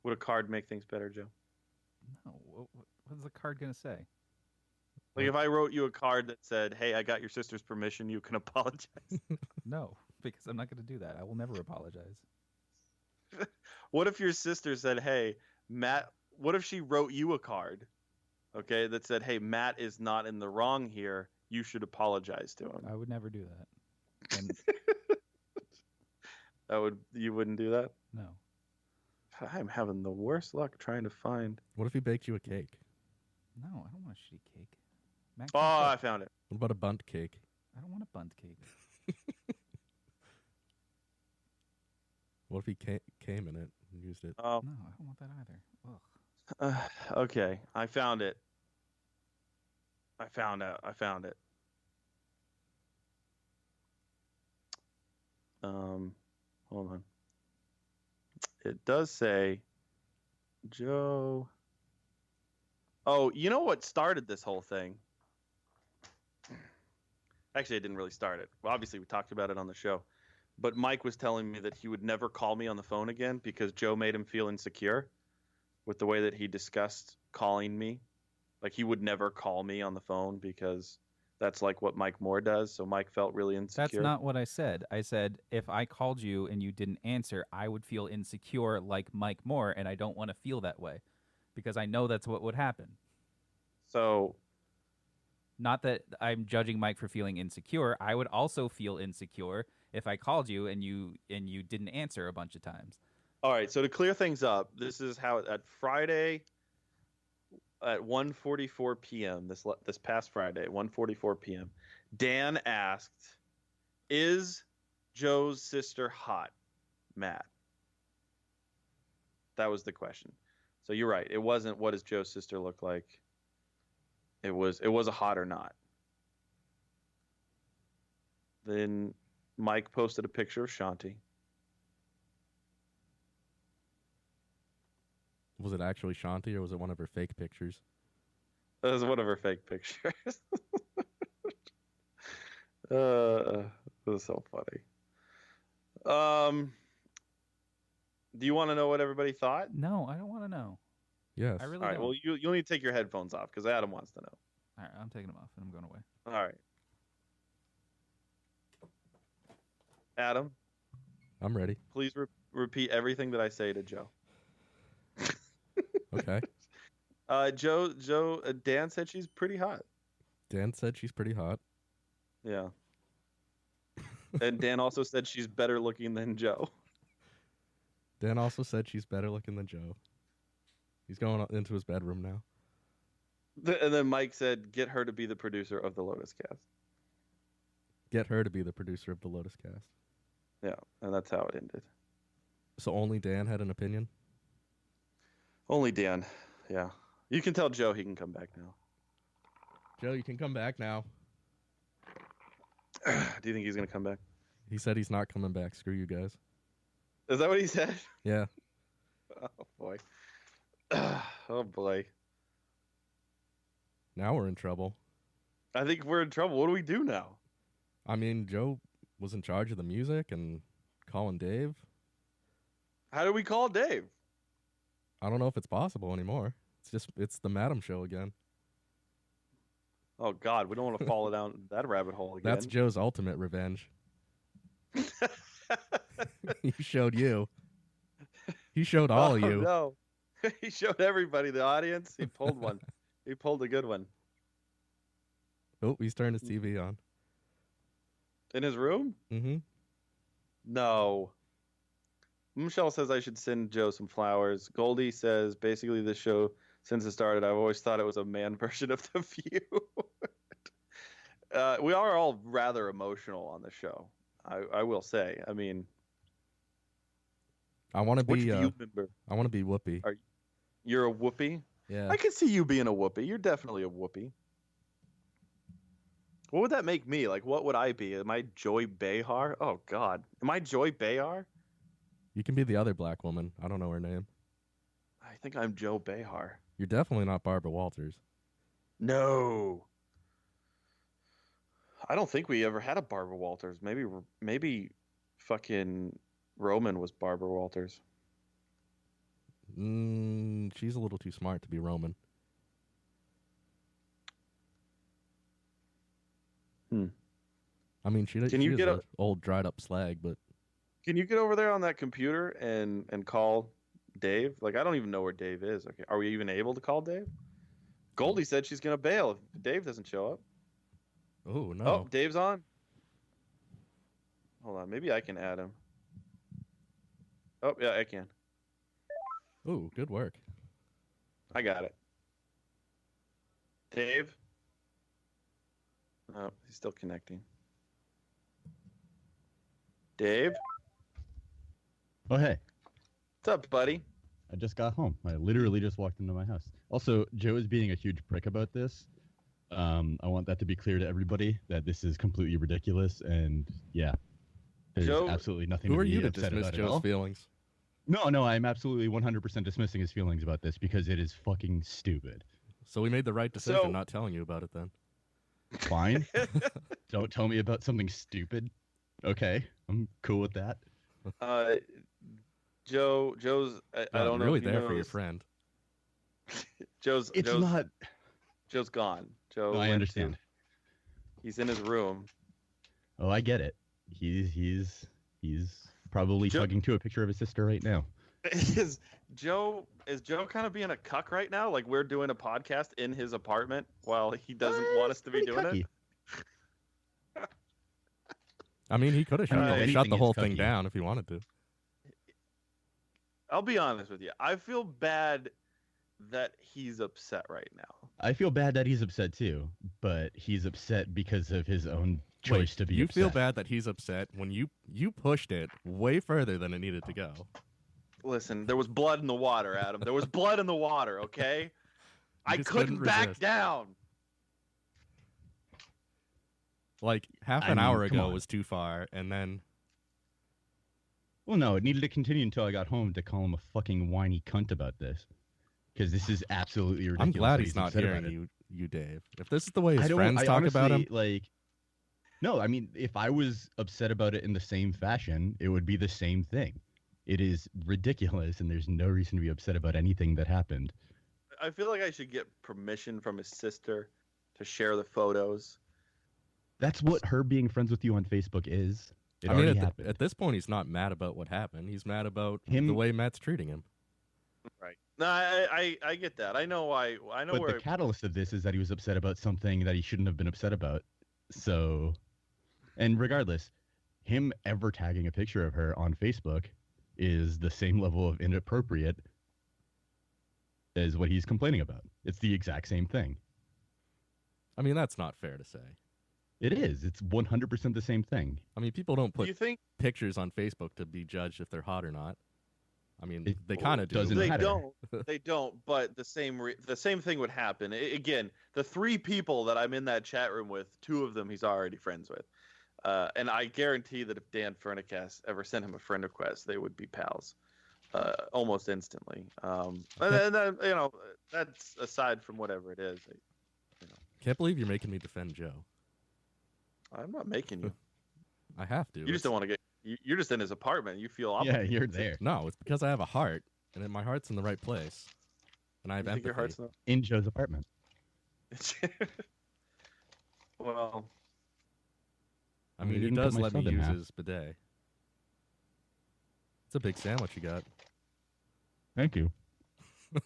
Would a card make things better, Joe? No. What's the card gonna say? Like if I wrote you a card that said, "Hey, I got your sister's permission. You can apologize." No, because I'm not gonna do that. I will never apologize. What if your sister said, "Hey, Matt"? What if she wrote you a card, okay, that said, "Hey, Matt is not in the wrong here. You should apologize to him." I would never do that. And You wouldn't do that? no. I'm having the worst luck trying to find. What if he baked you a cake? No, I don't want a shitty cake. Matt Oh, can't I cook. found it. What about a bunt cake? I don't want a bunt cake. What if he came in it and used it? Oh, No, I don't want that either. Ugh. okay. I found it. I found it. Hold on. It does say Joe. Oh, you know what started this whole thing? Actually, it didn't really start it. Well, obviously, we talked about it on the show. But Mike was telling me that he would never call me on the phone again because Joe made him feel insecure with the way that he discussed calling me. Like he would never call me on the phone because that's like what Mike Moore does. So Mike felt really insecure. That's not what I said. I said if I called you and you didn't answer, I would feel insecure like Mike Moore, and I don't want to feel that way because I know that's what would happen. So Not that I'm judging Mike for feeling insecure. I would also feel insecure if I called you and you didn't answer a bunch of times. all right. So to clear things up, this is how at Friday at 1:44 p.m. this past Friday at 1:44 p.m. Dan asked, "Is Joe's sister hot, Matt?" That was the question. So you're right. It wasn't what does Joe's sister look like. It was a hot or not. Then Mike posted a picture of Shanti. Was it actually Shanti or was it one of her fake pictures? That was one of her fake pictures. It was so funny. Do you want to know what everybody thought? No, I don't want to know. Yes. I really All right. don't. Well, you'll need to take your headphones off because Adam wants to know. All right, I'm taking them off and I'm going away. All right. Adam, I'm ready. please repeat everything that I say to Joe. Okay. Dan said she's pretty hot. Dan said she's pretty hot. Yeah. And Dan also said she's better looking than Joe. Dan also said she's better looking than Joe. He's going into his bedroom now. And then Mike said, get her to be the producer of the Lotus Cast. Get her to be the producer of the Lotus Cast. Yeah, and that's how it ended. So only Dan had an opinion? Only Dan. Yeah. You can tell Joe he can come back now. Joe, you can come back now. Do you think he's going to come back? He said he's not coming back. Screw you guys. Is that what he said? Yeah. Oh, boy. Oh, boy. Now we're in trouble. I think we're in trouble. What do we do now? I mean, Joe was in charge of the music and calling Dave. How do we call Dave? I don't know if it's possible anymore. It's the Madam Show again. Oh, God. We don't want to fall down that rabbit hole again. That's Joe's ultimate revenge. He showed you. He showed all of you. No. He showed everybody, the audience. He pulled one. He pulled a good one. Oh, he's turned his TV on. In his room? Mm-hmm. No. Michelle says I should send Joe some flowers. Goldie says, basically this show, since it started, I've always thought it was a man version of The View. We are all rather emotional on the show. I will say. I mean, I want to which be. View member? I want to be Whoopi. You're a Whoopi? Yeah. I can see you being a Whoopi. You're definitely a Whoopi. What would that make me? Like, what would I be? Am I Joy Behar? Oh, God. Am I Joy Behar? You can be the other black woman. I don't know her name. I think I'm Joe Behar. You're definitely not Barbara Walters. No. I don't think we ever had a Barbara Walters. Maybe fucking Roman was Barbara Walters. She's a little too smart to be Roman. I mean, she is an old dried up slag, but can you get over there on that computer and call Dave? Like, I don't even know where Dave is. Okay, are we even able to call Dave? Goldie said she's gonna bail if Dave doesn't show up. oh no. Oh, Dave's on. Hold on, maybe I can add him. Oh yeah, I can. Oh, good work. I got it. Dave? Oh, he's still connecting. Dave? Oh, hey. What's up, buddy? I just got home. I literally just walked into my house. Also, Joe is being a huge prick about this. I want that to be clear to everybody that this is completely ridiculous. And yeah, there's Joe, absolutely nothing Who to are be you to upset dismiss about at Joe's all. feelings? No, I'm absolutely 100% dismissing his feelings about this because it is fucking stupid. So we made the right decision So- not telling you about it then. Fine. Don't tell me about something stupid. Okay, I'm cool with that. Joe's. I I'm don't know. really if you there know for your this. friend. It's Joe's not. Joe's gone. Joe. No, I went understand. to- he's in his room. Oh, I get it. He's probably Joe- tugging to a picture of his sister right now. Is Joe kind of being a cuck right now? Like we're doing a podcast in his apartment while he doesn't want us to be Pretty doing cucky. it. I mean, he could have I don't know, shut anything the is whole thing cucky. down if he wanted to. I'll be honest with you. I feel bad that he's upset right now. I feel bad that he's upset too, but he's upset because of his own choice Wait, to be you upset. feel bad that he's upset when you pushed it way further than it needed to go. Listen, there was blood in the water, Adam. There was blood in the water, okay? I just couldn't couldn't back resist. down. Like half I an mean, hour come ago on. was too far, and then Well, no, it needed to continue until I got home to call him a fucking whiny cunt about this. Because this is absolutely ridiculous. I'm glad that he's not upset hearing about it. you, Dave. If this is the way I his don't, friends I talk about him, honestly, like, No, I mean, if I was upset about it in the same fashion, it would be the same thing. It is ridiculous, and there's no reason to be upset about anything that happened. I feel like I should get permission from his sister to share the photos. That's what her being friends with you on Facebook is. It I mean, already at, happened. at this point, he's not mad about what happened. He's mad about Him- the way Matt's treating him. Right. No, I get that. I know why. I know But where. the catalyst of this is that he was upset about something that he shouldn't have been upset about. So, and regardless, him ever tagging a picture of her on Facebook is the same level of inappropriate as what he's complaining about. It's the exact same thing. I mean, that's not fair to say. It is. It's 100% the same thing. I mean, people don't Do you put think pictures on Facebook to be judged if they're hot or not. I mean, It they kind of do. doesn't they matter. don't? They don't. But the same thing would happen. Again, the 3 people that I'm in that chat room with, 2 of them he's already friends with, and I guarantee that if Dan Fernicast ever sent him a friend request, they would be pals, almost instantly. And then, that's aside from whatever it is. Can't believe you're making me defend Joe. I'm not making you. I have to. You just don't want to get. You're just in his apartment. You feel Yeah, obligated. you're there. No, it's because I have a heart, and then my heart's in the right place, and I have You think empathy. your heart's not. In Joe's apartment. Well, I mean, You he can put does my let me sub in use half. his bidet. It's a big sandwich you got. Thank you. it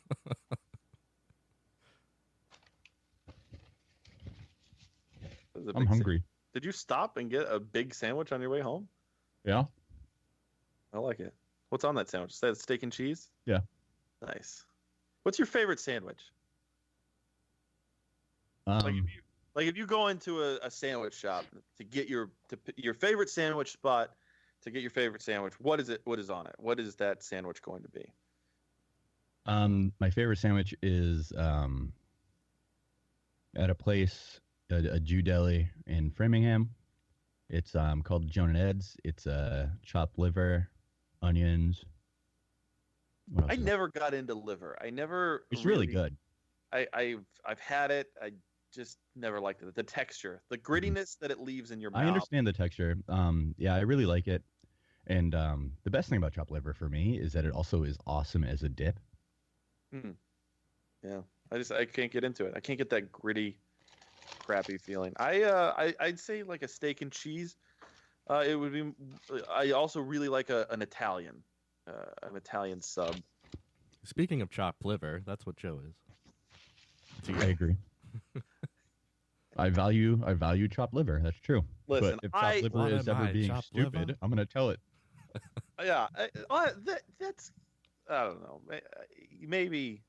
was a I'm big hungry. Did you stop and get a big sandwich on your way home? Yeah. I like it. What's on that sandwich? Is that steak and cheese? Yeah. Nice. What's your favorite sandwich? If you go into a sandwich shop to get your favorite sandwich spot, to get your favorite sandwich, what is it? What is on it? What is that sandwich going to be? My favorite sandwich is at a place, a Jew deli in Framingham. It's called Joan and Ed's. It's chopped liver, onions. What else I is it? never got into liver. I never. It's really good. I've had it. I just never liked it. The texture, the grittiness that it leaves in your mouth. I understand the texture. Yeah, I really like it. And the best thing about chopped liver for me is that it also is awesome as a dip. Yeah, I can't get into it. I can't get that gritty, crappy feeling. I'd say like a steak and cheese. It would be. I also really like an Italian sub. Speaking of chopped liver, that's what Joe is. I agree. I value chopped liver. That's true. Listen, but if chopped liver What is am ever I, being chopped stupid, liver? I'm gonna tell it. Yeah, that's. I don't know. Maybe.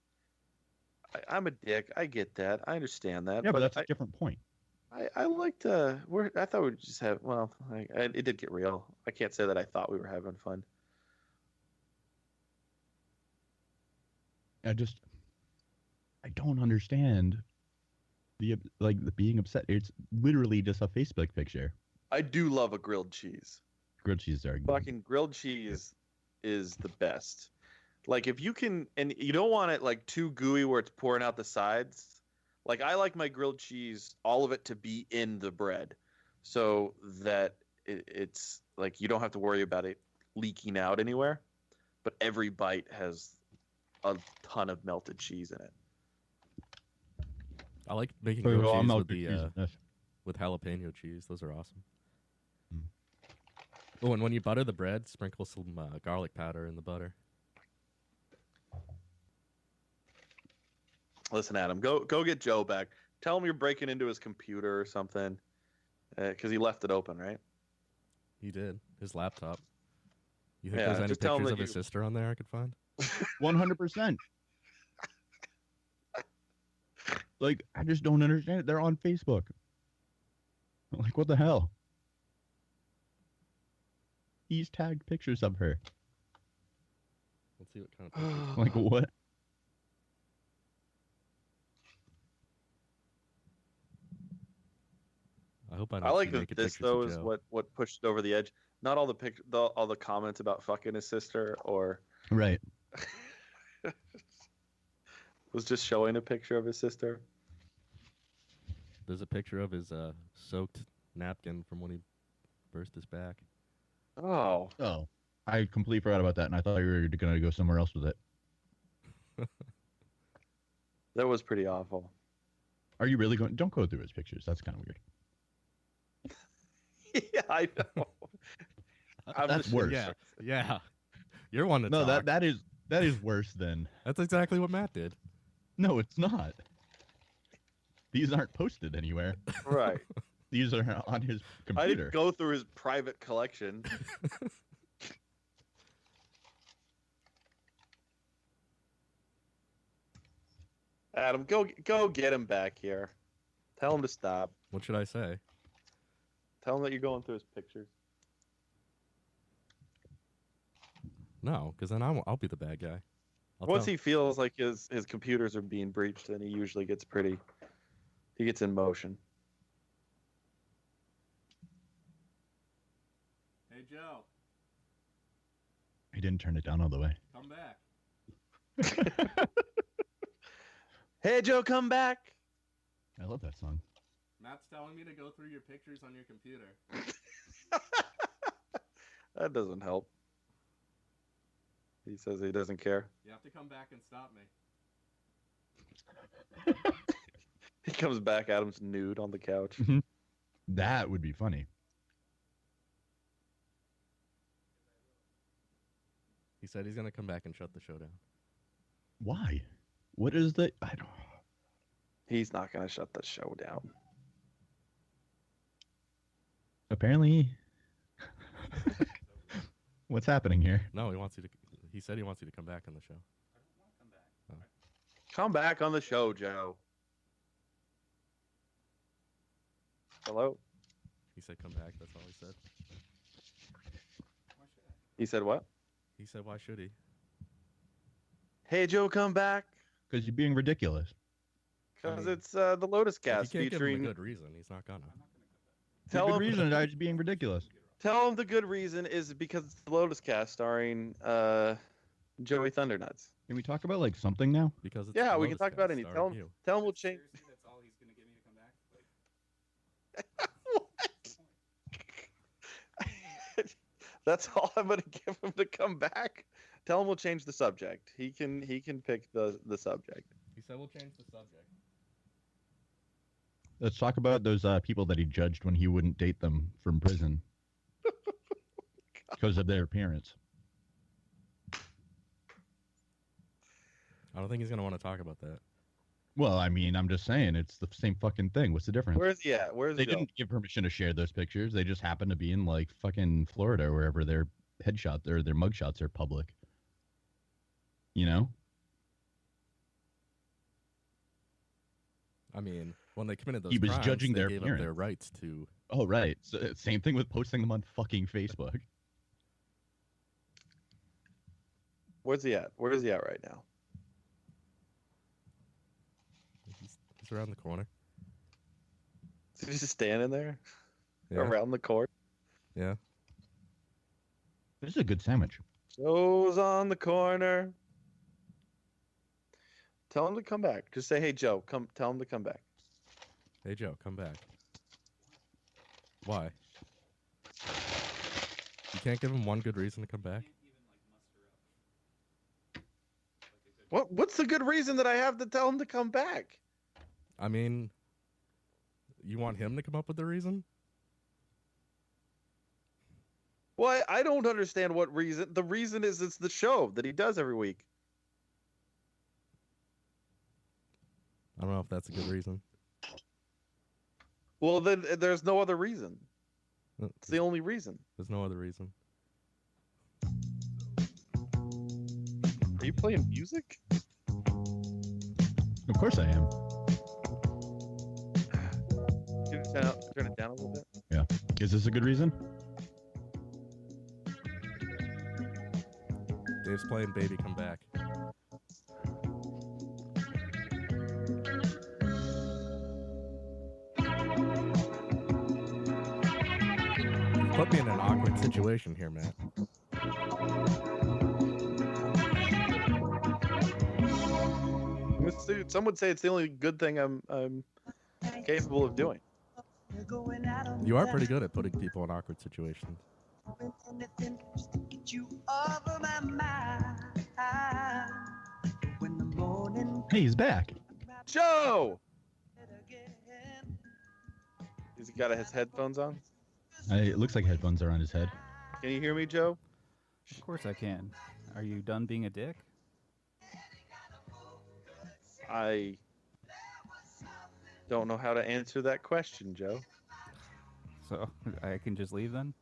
I'm a dick. I get that. I understand that. Yeah, but that's a different point. I like to. I thought we'd just have. Well, it did get real. I can't say that I thought we were having fun. I don't understand the being upset. It's literally just a Facebook picture. I do love a grilled cheese. Grilled cheese are good. Fucking grilled cheese is the best. Like if you can, and you don't want it like too gooey where it's pouring out the sides. Like I like my grilled cheese, all of it to be in the bread, so that it's like you don't have to worry about it leaking out anywhere. But every bite has a ton of melted cheese in it. I like making Oh, grilled well, I'm cheese not with good the cheese in this. with jalapeno cheese. Those are awesome. Oh, and when you butter the bread, sprinkle some garlic powder in the butter. Listen, Adam, go get Joe back. Tell him you're breaking into his computer or something, because he left it open, right? He did. His laptop. You think Yeah, there's any just tell him pictures that of his sister on there I could find? 100%. Like, I just don't understand it. They're on Facebook. Like, what the hell? He's tagged pictures of her. Let's see what kind of pictures. Like, what? I hope I don't I like see that naked this pictures though of is Joe. what pushed it over the edge. Not all all the comments about fucking his sister or Right. was just showing a picture of his sister. There's a picture of his soaked napkin from when he burst his back. Oh, Oh, I completely forgot about that, and I thought you were gonna go somewhere else with it. that was pretty awful. Are you really going? Don't go through his pictures. That's kind of weird. Yeah, I know. I'm That's just- worse. Yeah. You're one to No, talk. that is worse than. That's exactly what Matt did. No, it's not. These aren't posted anywhere. Right. These are on his I computer. didn't go through his private collection. Adam, go get him back here. Tell him to stop. What should I say? Tell him that you're going through his pictures. No, because then I'll be the bad guy. Once he feels like his computers are being breached, then he usually gets he gets in motion. Hey Joe, He didn't turn it down all the way. come back. Hey Joe, come back. I love that song. Matt's telling me to go through your pictures on your computer. That doesn't help. He says he doesn't care. You have to come back and stop me. He comes back, Adam's nude on the couch. That would be funny. He said he's gonna come back and shut the show down. Why? What is the? I don't. He's not gonna shut the show down. Apparently. What's happening here? No, he wants you to. He said he wants you to come back on the show. Come back on the show, Joe. Hello? He said come back. That's all he said. He said what? He said why should he? Hey Joe, come back. Because you're being ridiculous. Because mean, it's the Lotus If you Cast can't give him featuring. a good reason. He's not gonna. Tell Good him, reason I was being ridiculous. tell him the good reason is because it's the Lotus Cast starring Joey Thundernuts. Can we talk about like something now? Because it's Yeah, the we can Lotus talk about Cast any. starring you. Tell him we'll change. That's all he's gonna give me to come back. What? That's all I'm gonna give him to come back. Tell him we'll change the subject. He can pick the subject. He said we'll change the subject. Let's talk about those people that he judged when he wouldn't date them from prison because of their appearance. I don't think he's gonna want to talk about that. Well, I mean, I'm just saying it's the same fucking thing. What's the difference? Where's he at? Where's They Joe? didn't give permission to share those pictures. They just happened to be in like fucking Florida or wherever their headshots or their mugshots are public. You know? I mean, when they committed those He was crimes, judging they their gave up their appearance. rights to. Oh, right. So, same thing with posting them on fucking Facebook. Where's he at? Where is he at right now? He's around the corner. Is he just standing there Yeah. around the court? Yeah. This is a good sandwich. Joe's on the corner. Tell him to come back. Just say, "Hey Joe, come." Tell him to come back. Hey Joe, come back. Why? You can't give him one good reason to come back? What's the good reason that I have to tell him to come back? I mean, you want him to come up with the reason? Well, I don't understand what reason. The reason is it's the show that he does every week. I don't know if that's a good reason. Well, then there's no other reason. Uh, It's the only reason. There's no other reason. Are you playing music? Of course I am. Can you turn it down a little bit? Is this a good reason? Dave's playing Baby Come Back. You put me in an awkward situation here, Matt. Some would say it's the only good thing I'm capable of doing. You are pretty good at putting people in awkward situations. Hey, he's back. Joe! Has he got his headphones on? It looks like headphones are on his head. Can you hear me, Joe? Of course I can. Are you done being a dick? I don't know how to answer that question, Joe. So I can just leave then?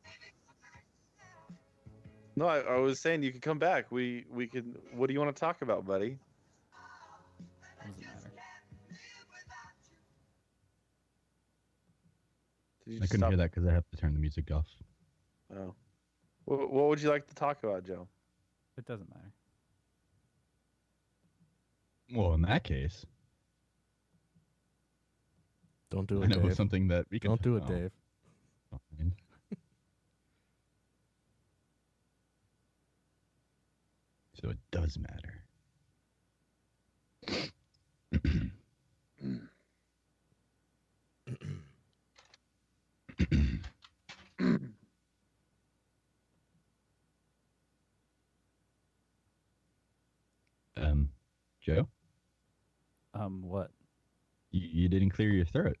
No, I was saying you could come back. We could. What do you want to talk about, buddy? Doesn't matter. Did you I just couldn't stop? hear that because I have to turn the music off. Oh. What would you like to talk about, Joe? It doesn't matter. Well, in that case, Don't do I it, know Dave. something that we can. Don't do it, oh, Dave. fine. So it does matter. Joe, What? you didn't clear your throat.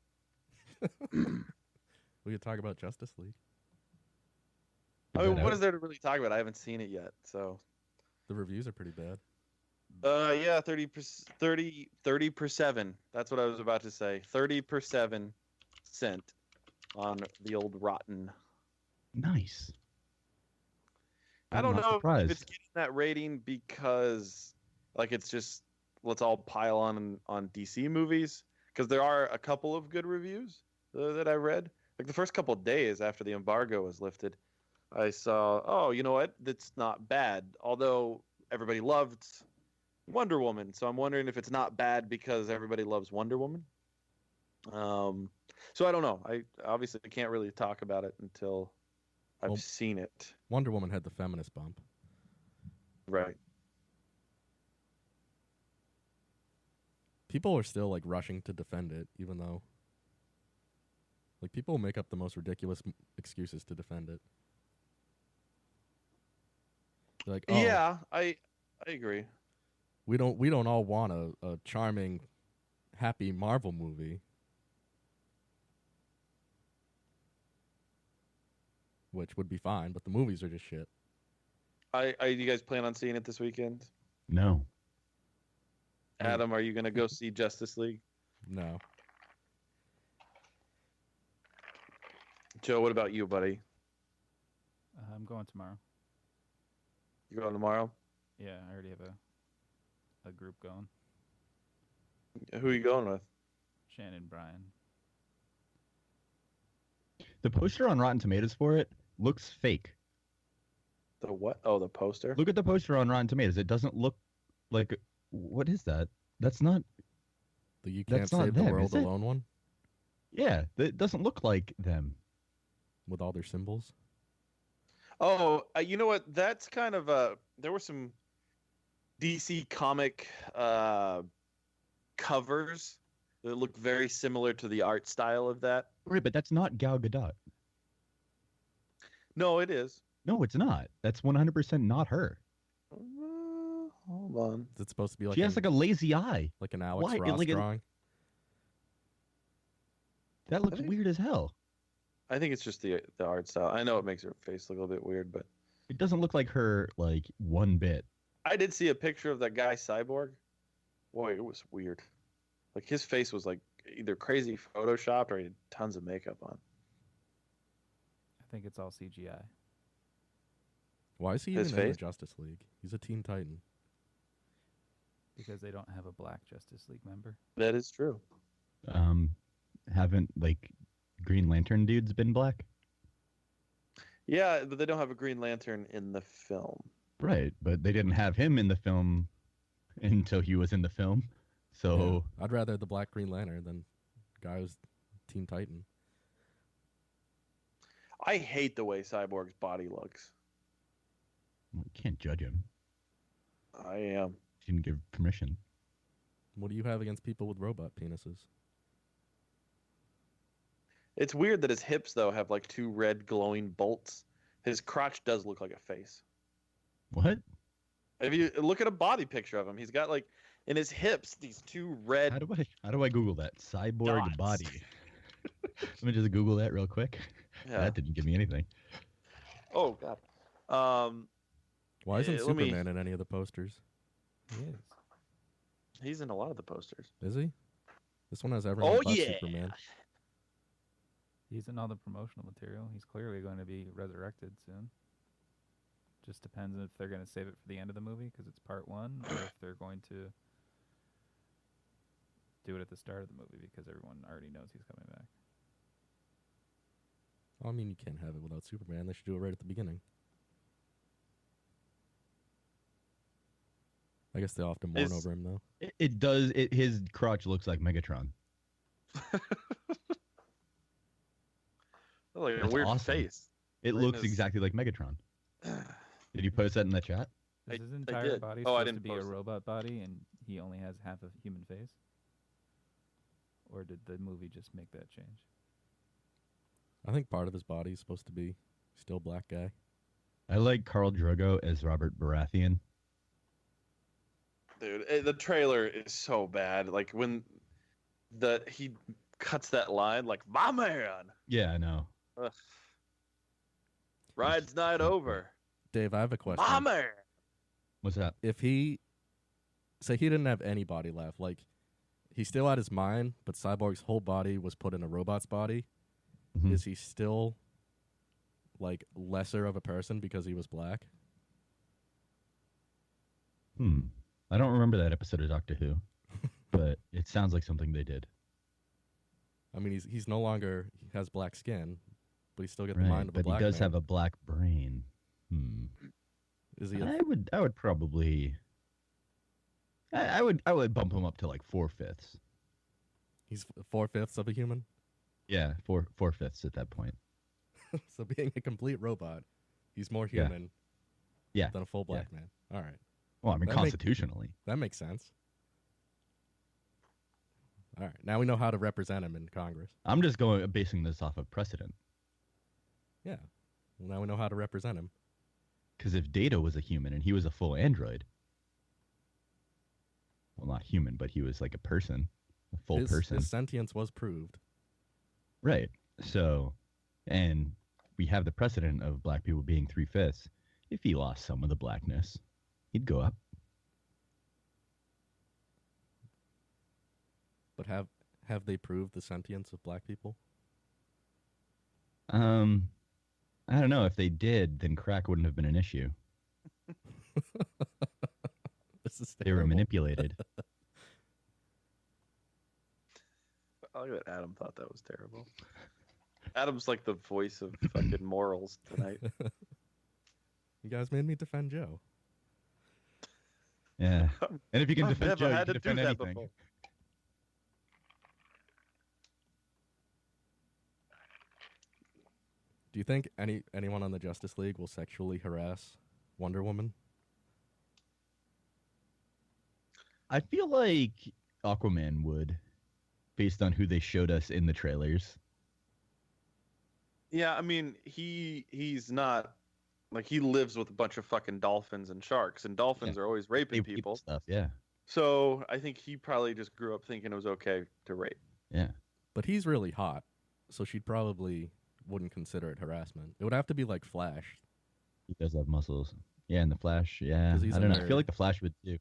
We could talk about Justice League. I mean, that what out? is there to really talk about? I haven't seen it yet, so. The reviews are pretty bad. Yeah, 30 per 7. That's what I was about to say. 30 per 7 cent on the old Rotten. Nice. I I'm don't not know surprised. if it's getting that rating because, like, it's just let's all pile on DC movies, because there are a couple of good reviews that I read. Like the first couple of days after the embargo was lifted, I saw, oh, you know what? That's not bad. Although everybody loved Wonder Woman, so I'm wondering if it's not bad because everybody loves Wonder Woman. So I don't know. I obviously can't really talk about it until I've Well- seen it. Wonder Woman had the feminist bump. Right. People are still like rushing to defend it, even though like people make up the most ridiculous excuses to defend it. They're like, oh, Yeah, I agree. we don't all want a charming, happy Marvel movie. Which would be fine, but the movies are just shit. You guys plan on seeing it this weekend? No. Adam, are you gonna go see Justice League? No. Joe, what about you, buddy? I'm going tomorrow. You going tomorrow? Yeah, I already have a group going. Who are you going with? Shannon, Brian. The poster on Rotten Tomatoes for it looks fake. The what? Oh, the poster. Look at the poster on Rotten Tomatoes. It doesn't look like. What is that? That's not. The You Can't That's not Save the them, World is it? Alone one Yeah, it doesn't look like them. with all their symbols. Oh, you know what? That's kind of there were some DC comic covers that look very similar to the art style of that. Right, but that's not Gal Gadot. No, it is. No, it's not. That's 100% not her. Hold on. Is it supposed to be like She has like a lazy eye. like an Alex Why? Ross Like a- drawing? That looks think- weird as hell. I think it's just the art style. I know it makes her face look a little bit weird, but It doesn't look like her like one bit. I did see a picture of that guy Cyborg. Boy, it was weird. Like his face was like either crazy photoshopped or he had tons of makeup on. I think it's all CGI. Why is he His even in the face? Justice League? He's a Teen Titan. Because they don't have a black Justice League member. That is true. Haven't like Green Lantern dudes been black? Yeah, but they don't have a Green Lantern in the film. Right, but they didn't have him in the film until he was in the film. So Yeah. I'd rather the Black Green Lantern than guy who's Teen Titan. I hate the way Cyborg's body looks. you can't judge him. I am. He didn't give permission. What do you have against people with robot penises? It's weird that his hips though have like two red glowing bolts. His crotch does look like a face. What? If you look at a body picture of him, he's got like in his hips these two red. How do I Google that? Cyborg Dots. body. Let me just Google that real quick. Yeah. That didn't give me anything. Oh god. Why isn't let me- Superman in any of the posters? He is. He's in a lot of the posters. Is he? This one has everyone Oh but yeah. Superman. He's in all the promotional material. He's clearly going to be resurrected soon. Just depends if they're going to save it for the end of the movie because it's part one, or if they're going to do it at the start of the movie because everyone already knows he's coming back. I mean, you can't have it without Superman. They should do it right at the beginning. I guess they often mourn Is- over him, though. It does. His crotch looks like Megatron. Like a That's weird awesome. face. It Right, looks his- exactly like Megatron. Did you post that in the chat? I- Is his I entire did. body Oh, I supposed to didn't be a post it. robot body and he only has half a human face? Or did the movie just make that change? I think part of his body is supposed to be still black guy. I like Carl Drogo as Robert Baratheon. Dude, the trailer is so bad. Like when he cuts that line, like my man, Yeah, I know. ugh. Ride's not over. Dave, I have a question. My man. What's that? If he, say he didn't have any body left, like he still had his mind, but Cyborg's whole body was put in a robot's body, Mhm. is he still like lesser of a person because he was black? I don't remember that episode of Doctor Who, but it sounds like something they did. I mean, he's no longer, he has black skin, but he's still got the Right, mind of a but he black does man. have a black brain. Is he? I would probably. I would bump him up to like 4/5. He's 4/5 of a human. Yeah, 4/5 at that point. So being a complete robot, he's more Yeah. human Yeah. than a full black man. All right. Well, I mean, That make- constitutionally. That makes sense. All right. Now we know how to represent him in Congress. I'm just basing this off of precedent. Yeah. Well, now we know how to represent him. Because if Data was a human and he was a full android, well, not human, but he was like a person, a full his, person. His sentience was proved. Right. So, and we have the precedent of black people being 3/5. If he lost some of the blackness, he'd go up. But have they proved the sentience of black people? I don't know. If they did, then crack wouldn't have been an issue. This is They were terrible. manipulated. I like that Adam thought that was terrible. Adam's like the voice of fucking morals tonight. You guys made me defend Joe. Yeah. And if you can I've defend never Joe, you had can to do defend that anything. before. Do you think anyone on the Justice League will sexually harass Wonder Woman? I feel like Aquaman would, based on who they showed us in the trailers. Yeah, I mean, he's not like he lives with a bunch of fucking dolphins and sharks, and dolphins are always raping They- people. Stuff, yeah. So I think he probably just grew up thinking it was okay to rape. Yeah. But he's really hot, so she'd probably wouldn't consider it harassment. It would have to be like Flash. He does have muscles. Yeah, and the Flash, yeah. 'Cause he's I a don't know. I nerd. feel like the Flash would too.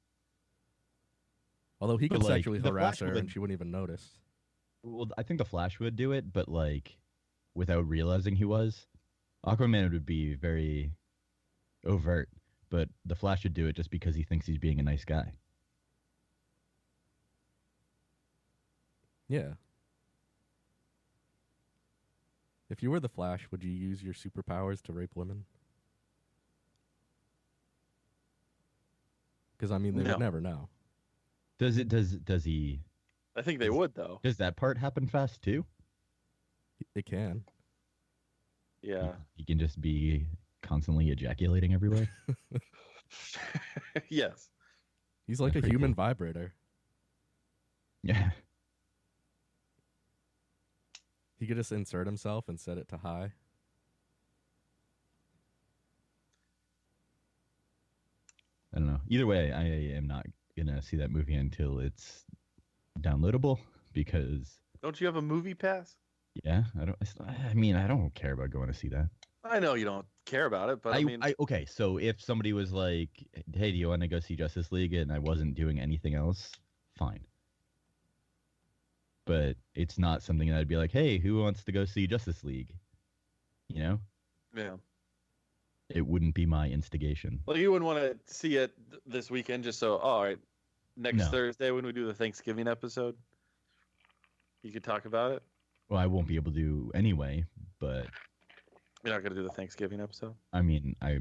Although he But, could like, sexually the harass Flash her and would- she wouldn't even notice. Well, I think the Flash would do it, but like without realizing he was. Aquaman would be very overt, but the Flash would do it just because he thinks he's being a nice guy. Yeah. If you were the Flash, would you use your superpowers to rape women? Because I mean, they No. would never know. Does he I think they would though. does that part happen fast too? It can. Yeah. He can just be constantly ejaculating everywhere. Yes. He's like That's a pretty human vibrator. Yeah. He could just insert himself and set it to high. I don't know. Either way, I am not gonna see that movie until it's downloadable because Don't you have a movie pass? yeah, I don't. I mean, I don't care about going to see that. I know you don't care about it, but I mean, Okay, so if somebody was like, "Hey, do you want to go see Justice League?" and I wasn't doing anything else, fine. But it's not something that I'd be like, "Hey, who wants to go see Justice League?" You know, yeah. it wouldn't be my instigation. Well, you wouldn't want to see it this weekend, just so. All right, next No. Thursday when we do the Thanksgiving episode, you could talk about it. Well, I won't be able to anyway, but You're not gonna do the Thanksgiving episode. I mean, I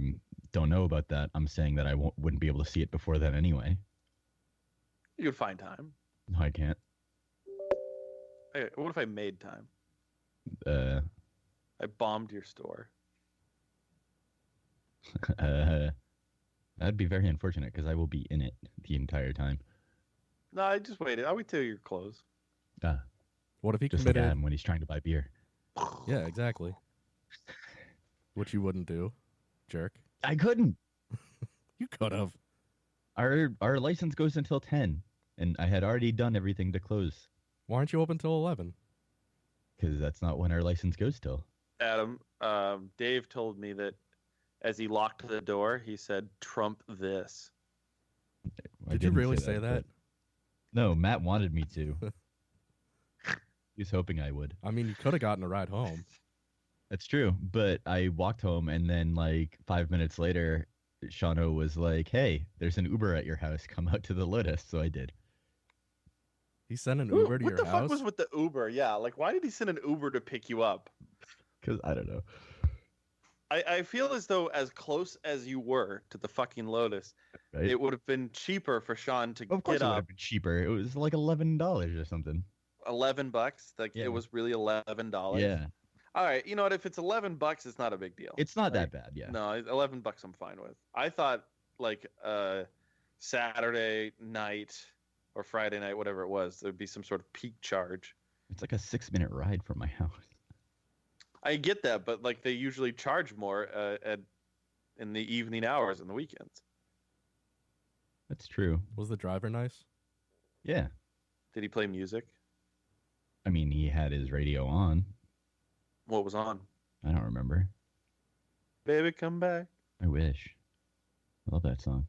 don't know about that. I'm saying that I wouldn't be able to see it before then anyway. You could find time. No, I can't. Hey, what if I made time? Uh, I bombed your store. that'd be very unfortunate because I will be in it the entire time. No, I just waited. I'll wait till you're closed. What if he Just like committed? Adam when he's trying to buy beer. Yeah, exactly. Which you wouldn't do, jerk. I couldn't. You could have. Our license goes until 10, and I had already done everything to close Why aren't you open till 11? because that's not when our license goes till. Adam, Dave told me that as he locked the door, he said, "Trump this." I Did you didn't really say that? but- No, Matt wanted me to. He was hoping I would. I mean, you could have gotten a ride home. That's true, but I walked home, and then like 5 minutes later, Shano was like, "Hey, there's an Uber at your house. Come out to the Lotus." So I did. He sent an Who- Uber to what your the house. fuck was with the Uber? Yeah, like why did he send an Uber to pick you up? Because I don't know. I feel as though as close as you were to the fucking Lotus, Right? it would have been cheaper for Sean to Of course, get it would up have been cheaper. It was like $11 or something. $11. Like Yeah. it was really $11. Yeah, All right, you know what? If it's $11, it's not a big deal. it's not Right? that bad. Yeah. No, $11 I'm fine with. I thought like Saturday night or Friday night, whatever it was, there'd be some sort of peak charge. It's like a 6-minute ride from my house. I get that, but like they usually charge more in the evening hours and the weekends. That's true. Was the driver nice? Yeah. Did he play music? I mean, he had his radio on. What was on? I don't remember. Baby, come back. I wish. I love that song.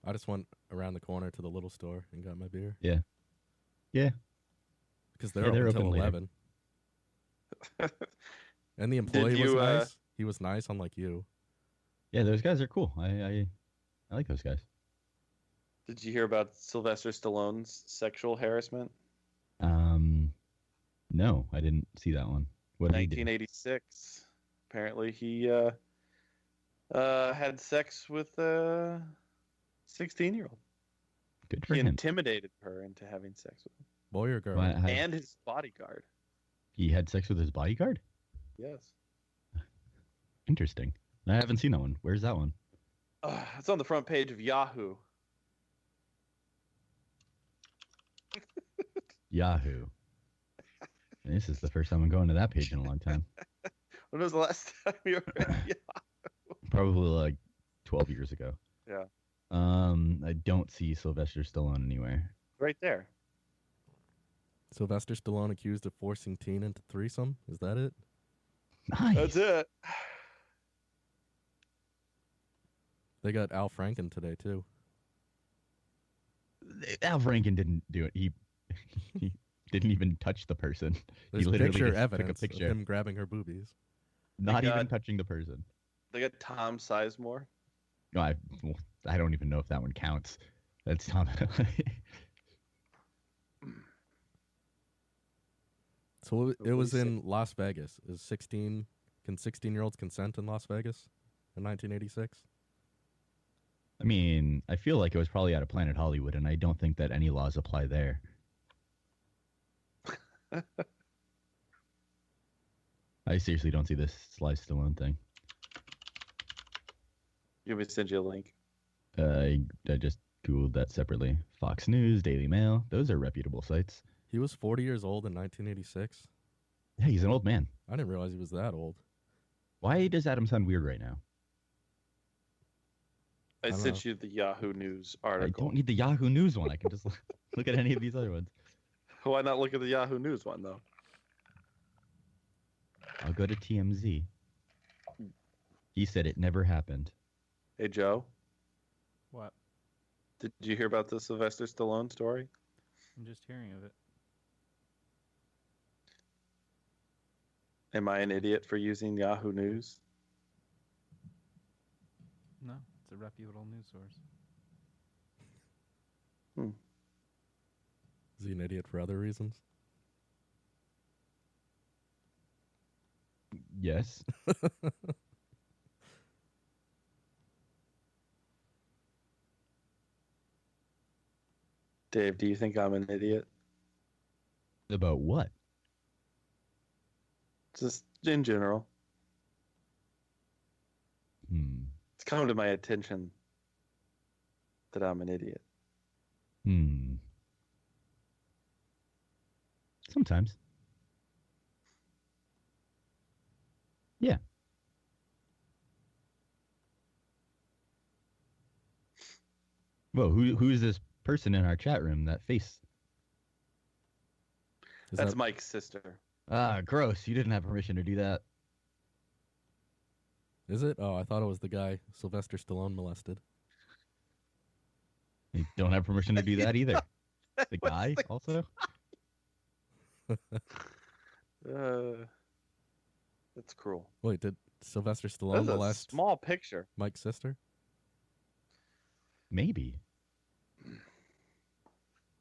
I just went around the corner to the little store and got my beer. Yeah. Yeah. Because they're, Yeah, they're open open till later. 11. And the employee was you, nice. He was nice, unlike you. Yeah, those guys are cool. I like those guys. Did you hear about Sylvester Stallone's sexual harassment? No, I didn't see that one. What did he do? 1986. Apparently, he had sex with a 16-year-old. Good for He him. intimidated her into having sex with him. Boy or girl? Why- And his bodyguard. He had sex with his bodyguard? Yes. Interesting. I haven't seen that one. Where's that one? It's on the front page of Yahoo. Yahoo. This is the first time I'm going to that page in a long time. When was the last time you were at Yahoo? Probably like 12 years ago. Yeah. I don't see Sylvester Stallone anywhere. Right there. Sylvester Stallone accused of forcing teen into threesome? Is that it? Nice. That's it. They got Al Franken today, too. Al Franken didn't do it. He didn't even touch the person. There's he literally picture just evidence took a picture. of him grabbing her boobies. Not even got- touching the person. They got Tom Sizemore. No, I don't even know if that one counts. That's Tom. So it was Release it. in Las Vegas. Can 16-year-olds consent in Las Vegas in 1986? I mean, I feel like it was probably out of Planet Hollywood, and I don't think that any laws apply there. I seriously don't see this Sly Stallone thing. You want me to send you a link? I just Googled that separately. Fox News, Daily Mail, those are reputable sites. He was 40 years old in 1986. Yeah, he's an old man. I didn't realize he was that old. Why does Adam sound weird right now? I don't sent you the Yahoo News I article. don't need the Yahoo News one. I can just look at any of these other ones. Why not look at the Yahoo News one though? I'll go to TMZ. He said it never happened. Hey Joe, What? did you hear about the Sylvester Stallone story? I'm just hearing of it. Am I an idiot for using Yahoo News? No, it's a reputable news source. Is he an idiot for other reasons? Yes. Dave, do you think I'm an idiot? About what? Just in general. Hmm. It's come to my attention that I'm an idiot. Hmm. Sometimes. Yeah. Whoa, who is this person in our chat room? That face. Is That's that, Mike's sister. Ah, gross. You didn't have permission to do that. is it? Oh, I thought it was the guy Sylvester Stallone molested. You don't have permission to do that either. The What's guy the- also? That's cruel. Wait, did Sylvester Stallone That's a molest small picture. Mike's sister? Maybe.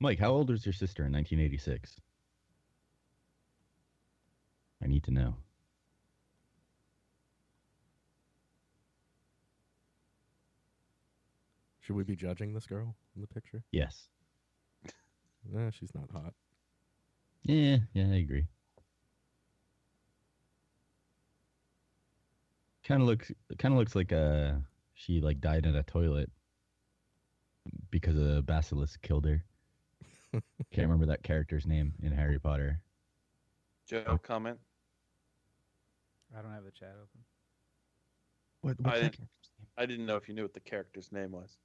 Mike, how old was your sister in 1986? I need to know. Should we be judging this girl in the picture? Yes. She's not hot. Yeah, I agree. Kind of looks like she like died in a toilet because a basilisk killed her. Can't remember that character's name in Harry Potter. Joe, comment. I don't have the chat open. What's I that didn't- character's name? I didn't know if you knew what the character's name was.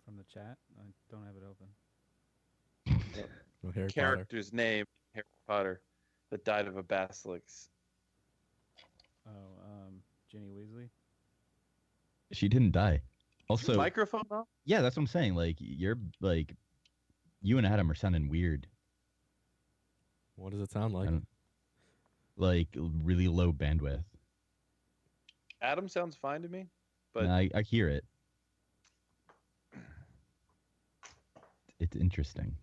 From the chat? I don't have it open. No, Harry Potter. Character's name, Harry Potter, that died of a basilisk. Oh, Ginny Weasley? She didn't die. Also, Microphone off? yeah, that's what I'm saying. Like you and Adam are sounding weird. What does it sound like? I don't- Like really low bandwidth. Adam sounds fine to me, but And I hear it. It's interesting.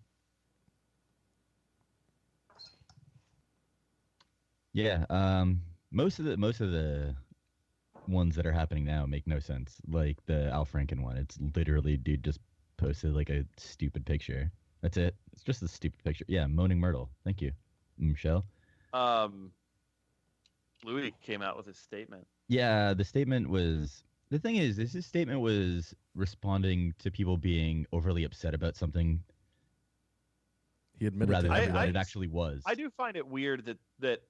Yeah, most of the ones that are happening now make no sense. Like the Al Franken one, it's literally dude just posted like a stupid picture. That's it. It's just a stupid picture. Yeah, Moaning Myrtle. Thank you, Michelle. Louis came out with his statement. Yeah, the statement was. The thing is, his statement was responding to people being overly upset about something He admitted rather to than everything. what it actually was. I do find it weird that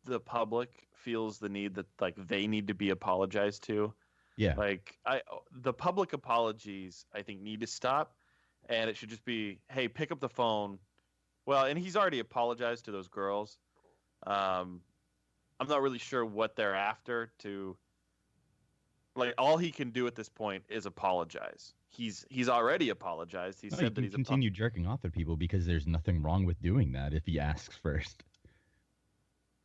the public feels the need that like they need to be apologized to. Yeah. Like the public apologies I think need to stop, and it should just be, hey, pick up the phone. Well, and he's already apologized to those girls. I'm not really sure what they're after to. Like all he can do at this point is apologize. He's already apologized. He No, said you that can he's continue jerking off at people because there's nothing wrong with doing that if he asks first.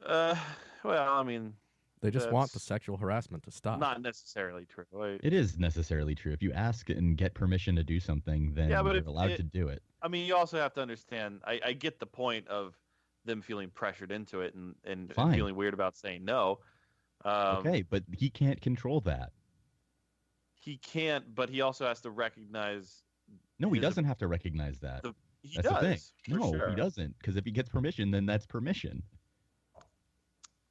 Well, I mean, They just want the that's sexual harassment to stop. not necessarily true. Like, It is necessarily true. If you ask and get permission to do something, then Yeah, but you're if allowed it- to do it. I mean, you also have to understand. I get the point of them feeling pressured into it and Fine. feeling weird about saying no. Okay, but he can't control that. He can't, but he also has to recognize. No, he His- doesn't have to recognize that. He That's the thing. does. For No, sure. he doesn't. Because if he gets permission, then that's permission.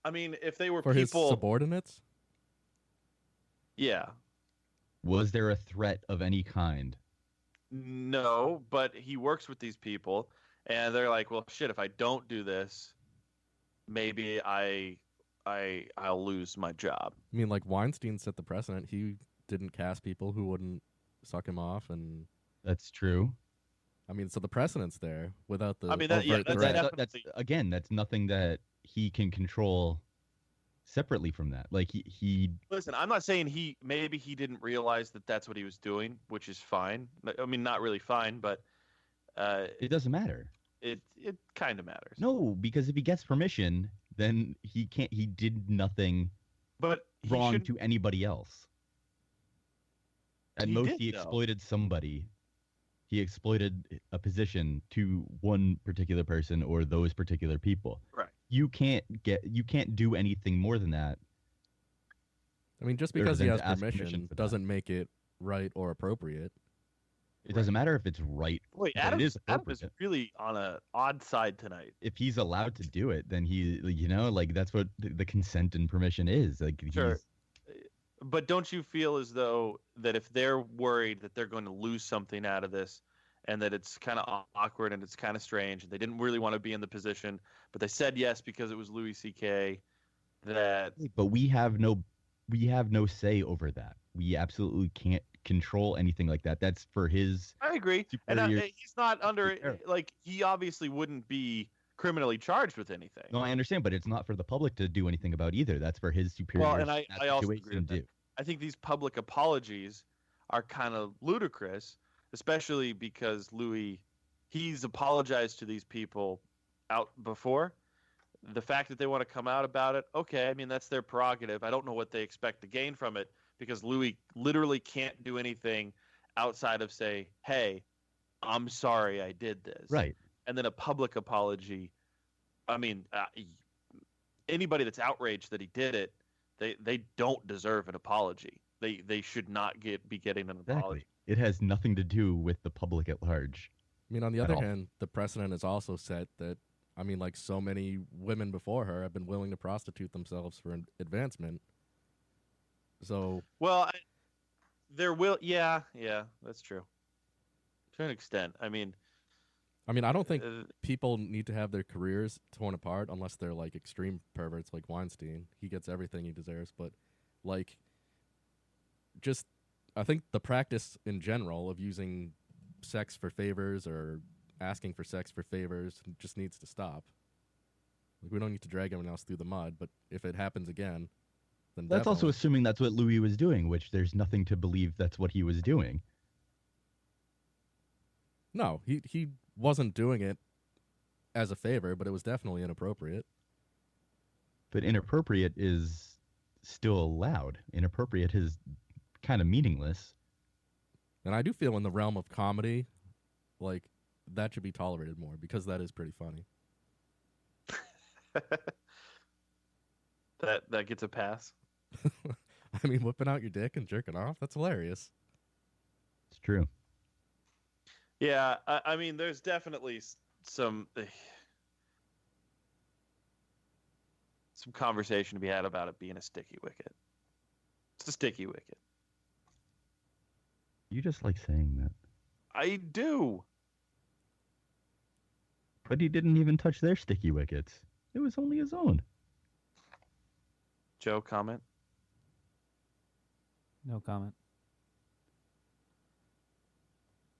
I mean, if they were For his people, subordinates? yeah, Was there a threat of any kind? No, but he works with these people, and they're like, well, shit, if I don't do this, maybe I'll lose my job. I mean, like Weinstein set the precedent. He didn't cast people who wouldn't suck him off, and That's true. I mean, so the precedent's there without the I mean, that- yeah, overt that's threat. definitely- That's again, that's nothing that he can control separately from that. Like he Listen, I'm not saying maybe he didn't realize that that's what he was doing, which is fine. I mean, not really fine, but it doesn't matter. it kind of matters. No, because if he gets permission, then he can't. He did nothing but he wrong shouldn't- to anybody else. At He most, did, he though. exploited somebody. He exploited a position to one particular person or those particular people. Right. You can't do anything more than that. I mean, just Or because he then has to ask permission permission for that. doesn't make it right or appropriate. It doesn't matter if it's right. Wait, but Adam it is Adam is appropriate. really on an odd side tonight. If he's allowed to do it, then he, like that's what the consent and permission is. Like Sure. he's- But don't you feel as though that if they're worried that they're going to lose something out of this, and that it's kind of awkward and it's kind of strange, and they didn't really want to be in the position, but they said yes because it was Louis C.K., that But we have no say over that. We absolutely can't control anything like that. That's for his. I agree. And superior- he's not under, superior. like, he obviously wouldn't be criminally charged with anything. No, I understand, but it's not for the public to do anything about either. That's for his superior. Well, and I also agree with that. do. I think these public apologies are kind of ludicrous, especially because Louis, he's apologized to these people out before. The fact that they want to come out about it, okay, I mean, that's their prerogative. I don't know what they expect to gain from it, because Louis literally can't do anything outside of say, hey, I'm sorry I did this. Right. And then a public apology. I mean, anybody that's outraged that he did it, they don't deserve an apology. They should not be getting an apology. Exactly. It has nothing to do with the public at large. I mean, on the At other all. hand, the precedent is also set that, I mean, like so many women before her have been willing to prostitute themselves for advancement. So, Well, there will, yeah, that's true. To an extent, I mean, I don't think uh, people need to have their careers torn apart unless they're like extreme perverts like Weinstein. He gets everything he deserves, but like, just I think the practice in general of using sex for favors or asking for sex for favors just needs to stop. Like, we don't need to drag everyone else through the mud, but if it happens again, then That's also definitely. assuming that's what Louis was doing, which there's nothing to believe that's what he was doing. No, he wasn't doing it as a favor, but it was definitely inappropriate. But inappropriate is still allowed. Inappropriate is kind of meaningless. And I do feel in the realm of comedy, like, that should be tolerated more because that is pretty funny. that gets a pass. I mean, whipping out your dick and jerking off, that's hilarious. It's true. Yeah, I mean, there's definitely some conversation to be had about it being a sticky wicket. It's a sticky wicket. You just like saying that. I do. But he didn't even touch their sticky wickets. It was only his own. Joe, comment? No comment.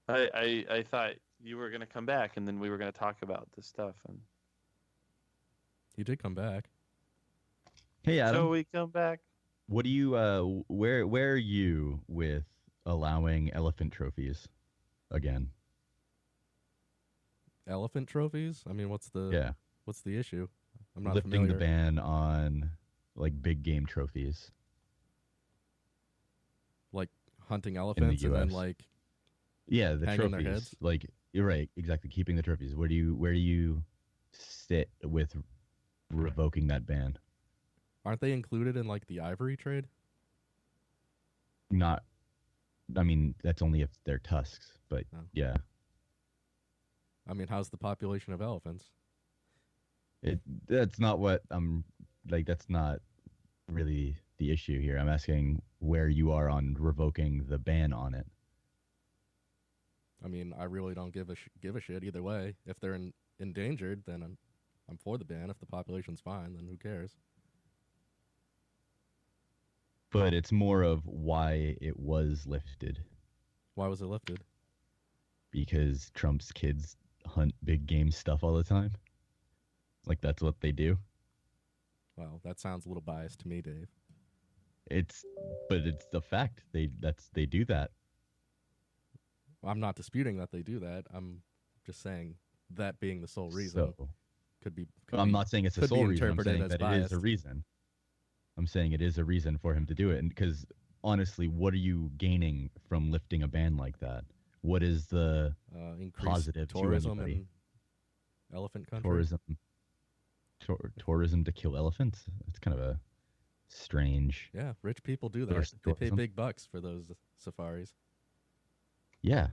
I thought you were going to come back and then we were going to talk about this stuff. And He did come back. Hey, Adam. so we come back. What do you where are you with allowing elephant trophies again? Elephant trophies? I mean, what's the Yeah. what's the issue? I'm not Lifting familiar. the ban on like big game trophies. Like hunting elephants and then US. like Yeah, the Hang on their trophies. heads? Like you're right, exactly. Keeping the trophies. Where do you sit with revoking that ban? aren't they included in like the ivory trade? Not. I mean, that's only if they're tusks, but Oh. yeah, I mean, how's the population of elephants? that's not what I'm like. That's not really the issue here. I'm asking where you are on revoking the ban on it. I mean, I really don't give a shit either way. If they're endangered, then I'm for the ban. If the population's fine, then who cares? But it's more of why it was lifted. Why was it lifted? Because Trump's kids hunt big game stuff all the time. Like that's what they do. Well, that sounds a little biased to me, Dave. But it's the fact they do that. I'm not disputing that they do that. I'm just saying that being the sole reason So, could be. I'm not saying it's the could be sole reason. I'm interpreted saying as that it is a biased. reason. I'm saying it is a reason for him to do it, and because honestly, what are you gaining from lifting a ban like that? What is the Increased positive to tourism anybody? in elephant country. tourism to kill elephants? It's kind of a strange. Yeah, rich people do that. Tourist They pay tourism. big bucks for those safaris. Yeah,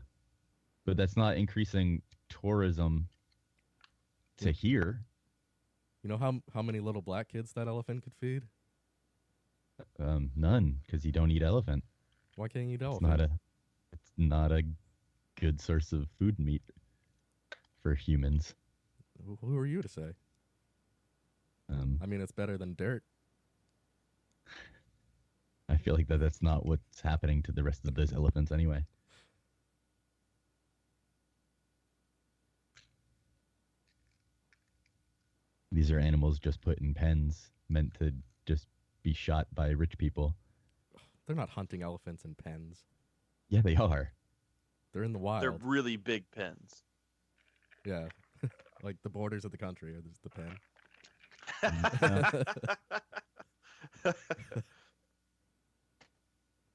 but that's not increasing tourism to here. You know how many little black kids that elephant could feed? None, because you don't eat elephant. Why can't you eat It's elephant? not a good source of food meat for humans. Who are you to say? I mean, it's better than dirt. I feel like that's not what's happening to the rest of those elephants anyway. These are animals just put in pens, meant to just be shot by rich people. They're not hunting elephants in pens. Yeah, they are. They're in the wild. They're really big pens. Yeah, like the borders of the country. There's the pen.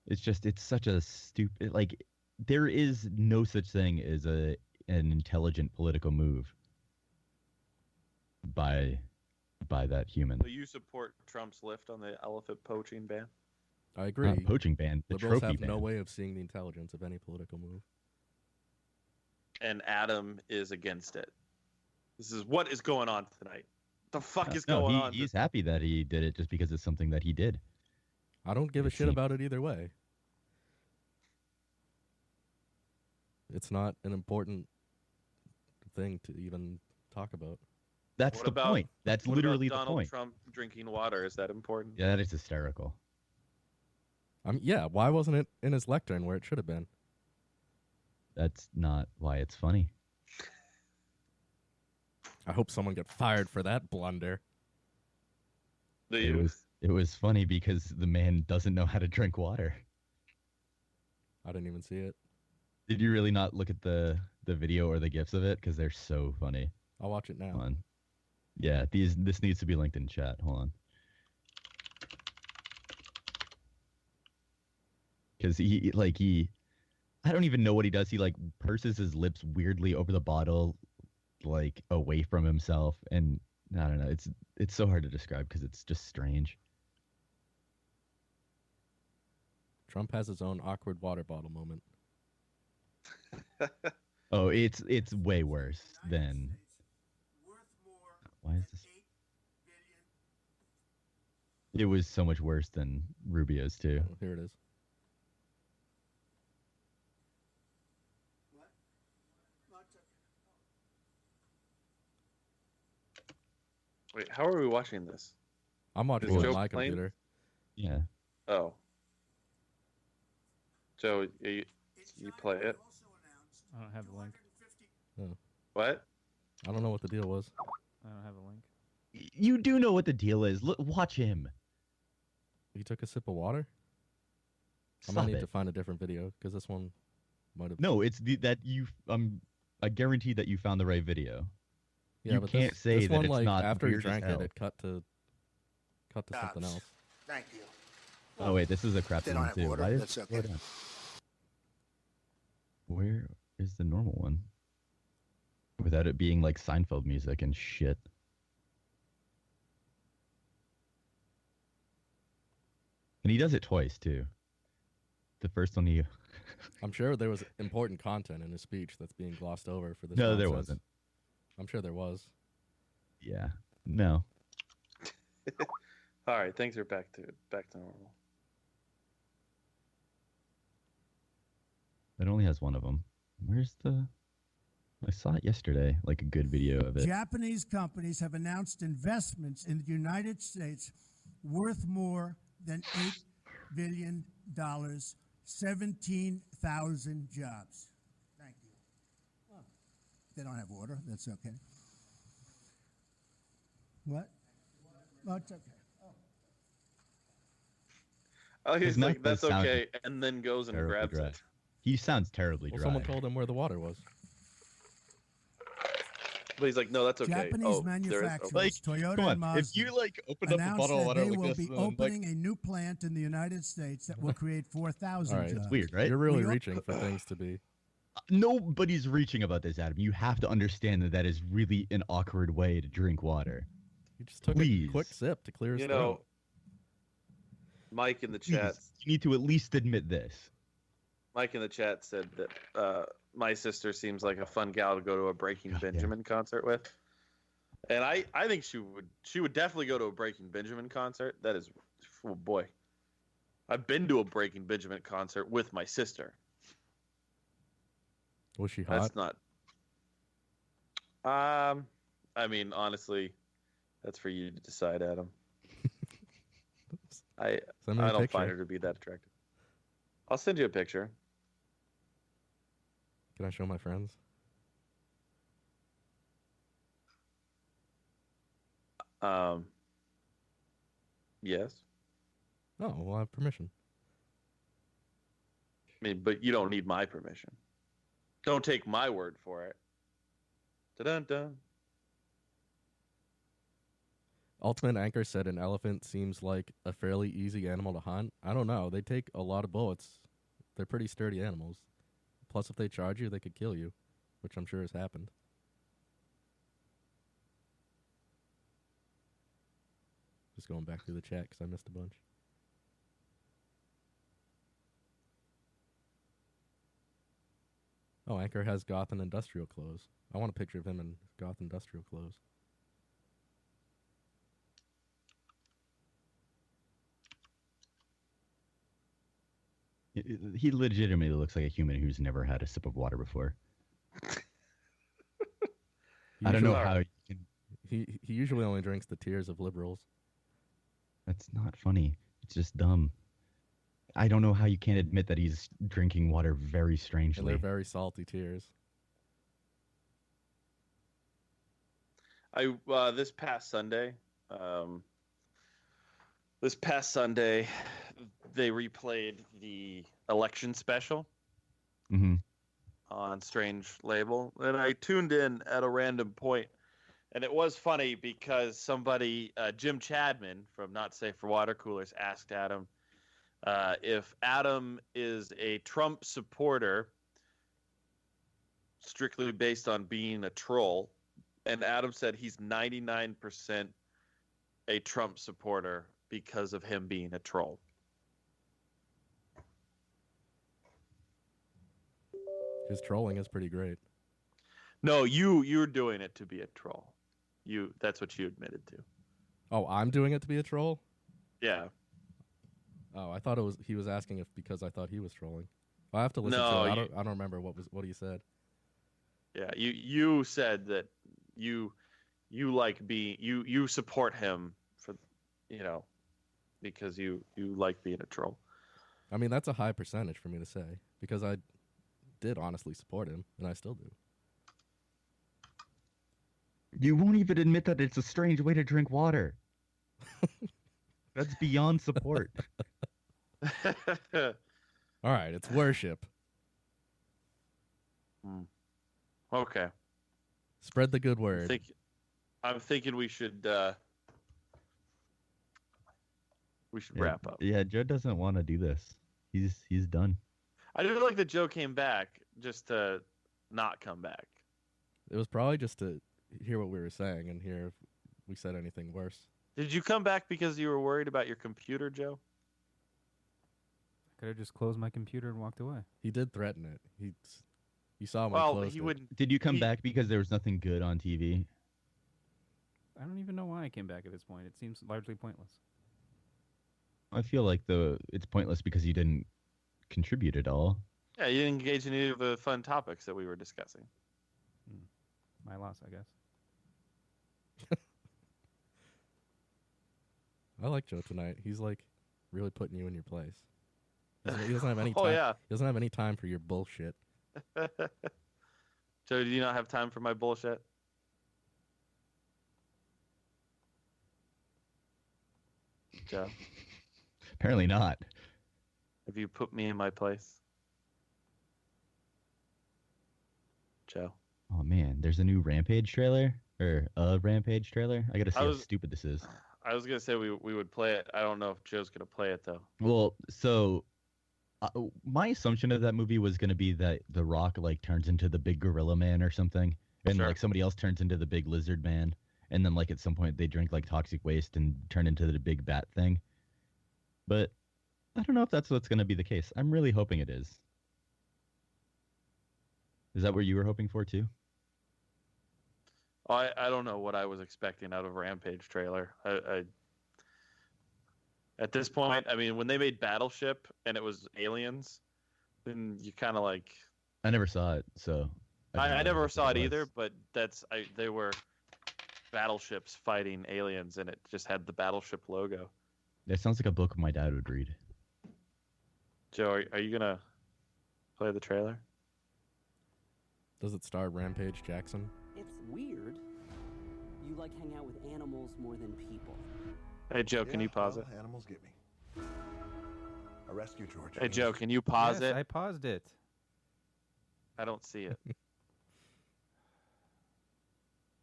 It's such a stupid, like, there is no such thing as an intelligent political move by that human. So you support Trump's lift on the elephant poaching ban? I agree. Not poaching ban, the Liberals trophy have ban. no way of seeing the intelligence of any political move. And Adam is against it. This is what is going on tonight. The fuck is No, going on? he's happy that he did it just because it's something that he did. I don't give a It shit seems- about it either way. It's not an important thing to even talk about. That's What the about- point. That's What literally about the Donald point. Trump drinking water? Is that important? Yeah, that is hysterical. Yeah, why wasn't it in his lectern where it should have been? That's not why it's funny. I hope someone get fired for that blunder. Do It you? was funny because the man doesn't know how to drink water. I didn't even see it. Did you really not look at the video or the gifs of it? Because they're so funny. I'll watch it now. Hold on. Yeah, this needs to be linked in chat. Hold on. Because he I don't even know what he does. He like purses his lips weirdly over the bottle, like away from himself, and I don't know. It's so hard to describe because it's just strange. Trump has his own awkward water bottle moment. Oh, it's way worse than. Why is this? It was so much worse than Rubio's too. Oh, here it is. Wait, how are we watching this? I'm watching Is it Joe on my playing? computer. Yeah. Oh. Joe, you play it? I don't have the link. What? I don't know what the deal was. I don't have a link. You do know what the deal is. Look, watch him. He took a sip of water? I Stop might need it. to find a different video because this one might have. No, it's that you. I guarantee that you found the right video. Yeah, you but can't this, say this that one, it's like, not after he weird as drank it, hell. it cut to something else. Thank you. Oh wait, this is a crap They one don't have too. water. Why is That's it okay. slow down? Where is the normal one? Without it being like Seinfeld music and shit. And he does it twice too. The first one he. I'm sure there was important content in his speech that's being glossed over for this. No, there nonsense. wasn't. I'm sure there was. Yeah. No. All right, things are back to normal. It only has one of them. Where's the? I saw it yesterday, like a good video of it. Japanese companies have announced investments in the United States worth more than $8 billion, 17,000 jobs. Thank you. Oh, they don't have water. That's okay. What? Oh, it's okay. Oh, he's His like, mouth that's does sound okay, and then goes and terribly grabs dry. it. He sounds terribly Well, dry. someone told him where the water was. But he's like, no, that's okay. Japanese oh, there is. manufacturers, Like, Toyota Come and on, Mazda, if you like opened up a announced bottle of that water they like will this, be and then, like, opening a new plant in the United States that will create 4,000 All right, jobs. it's weird, right? You're really We reaching for things to be. Nobody's reaching about this, Adam. You have to understand that that is really an awkward way to drink water. You just took Please. a quick sip to clear his You throat. know, Mike in the Please, chat. you need to at least admit this. Mike in the chat said that my sister seems like a fun gal to go to a Breaking God, yeah. Benjamin concert with, and I think she would definitely go to a Breaking Benjamin concert. That is, oh boy, I've been to a Breaking Benjamin concert with my sister. Was she hot? That's not. I mean, honestly, that's for you to decide, Adam. I Send me a don't picture. find her to be that attractive. I'll send you a picture. Can I show my friends? Yes. Oh, well, I have permission. I mean, but you don't need my permission. Don't take my word for it. Dun-dun-dun. Ultimate Anchor said an elephant seems like a fairly easy animal to hunt. I don't know. They take a lot of bullets. They're pretty sturdy animals. Plus, if they charge you, they could kill you, which I'm sure has happened. Just going back through the chat because I missed a bunch. Oh, Anchor has goth and industrial clothes. I want a picture of him in goth industrial clothes. He legitimately looks like a human who's never had a sip of water before. I don't know Usually- how you can. He usually only drinks the tears of liberals. That's not funny. It's just dumb. I don't know how you can't admit that he's drinking water very And strangely. they're very salty tears. I this past Sunday, they replayed the election special hmm on Strange Label, and I tuned in at a random point, and it was funny because somebody, Jim Chadman from Not Safe for Water Coolers, asked Adam if Adam is a Trump supporter strictly based on being a troll, and Adam said he's 99% a Trump supporter because of him being a troll. His trolling is pretty great. No, you're doing it to be a troll. That's what you admitted to. Oh, I'm doing it to be a troll? Yeah. Oh, I thought he was asking if because I thought he was trolling. I have to listen No, to it. I don't remember what he said. Yeah, you said that you like being you support him for because you like being a troll. I mean, that's a high percentage for me to say because I did honestly support him, and I still do. You won't even admit that it's a strange way to drink water. That's beyond support. All right, it's worship. Okay. Spread the good word. I'm thinking we should wrap up. Yeah, Joe doesn't want to do this. He's done. I do like that Joe came back just to not come back. It was probably just to hear what we were saying and hear if we said anything worse. Did you come back because you were worried about your computer, Joe? Could have just closed my computer and walked away. He did threaten it. You saw him when he Well, closed he it. wouldn't. Did you come back because there was nothing good on TV? I don't even know why I came back at this point. It seems largely pointless. I feel like it's pointless because you didn't contribute at all. Yeah, you didn't engage in any of the fun topics that we were discussing. My loss, I guess. I like Joe tonight. He's like really putting you in your place. He doesn't have any Oh time. yeah, He doesn't have any time for your bullshit. Joe, do you not have time for my bullshit? Joe, Apparently not. have you put me in my place? Joe. Oh man, there's a new Rampage trailer or a Rampage trailer. I gotta see how stupid this is. I was gonna say we would play it. I don't know if Joe's gonna play it though. Well, so my assumption of that movie was gonna be that The Rock like turns into the big gorilla man or something, and Sure. like somebody else turns into the big lizard man, and then like at some point they drink like toxic waste and turn into the big bat thing. But I don't know if that's what's gonna be the case. I'm really hoping it is. Is that what you were hoping for too? I don't know what I was expecting out of Rampage trailer. I at this point, I mean, when they made Battleship and it was aliens, then you kind of like. I never saw it, so I never saw it was. either, but they were battleships fighting aliens, and it just had the Battleship logo. That sounds like a book my dad would read. Joe, are you gonna play the trailer? Does it star Rampage Jackson? It's weird. You like hang out with animals more than people. Hey Joe, can you pause it? Animals get me. I rescue George. Hey Joe, can you pause Yes, it? I paused it. I don't see it. I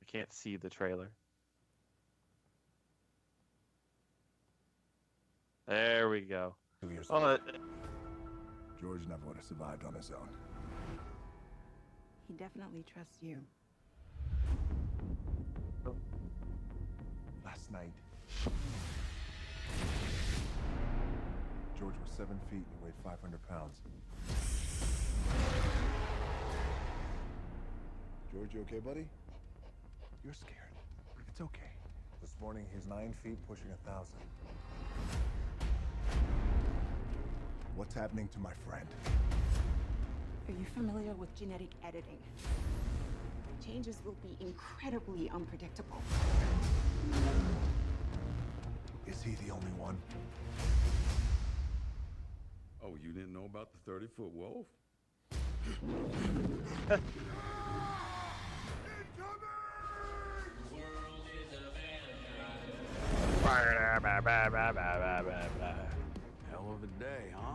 can't see the trailer. There we go. 2 years Oh, old. George never would have survived on his own. He definitely trusts you. Last night, George was 7 feet and he weighed 500 pounds. George, you okay, buddy? You're scared. It's okay. This morning, he's 9 feet, pushing 1,000. What's happening to my friend? Are you familiar with genetic editing? Changes will be incredibly unpredictable. Is he the only one? Oh, you didn't know about the 30-foot wolf? Hell of a day, huh?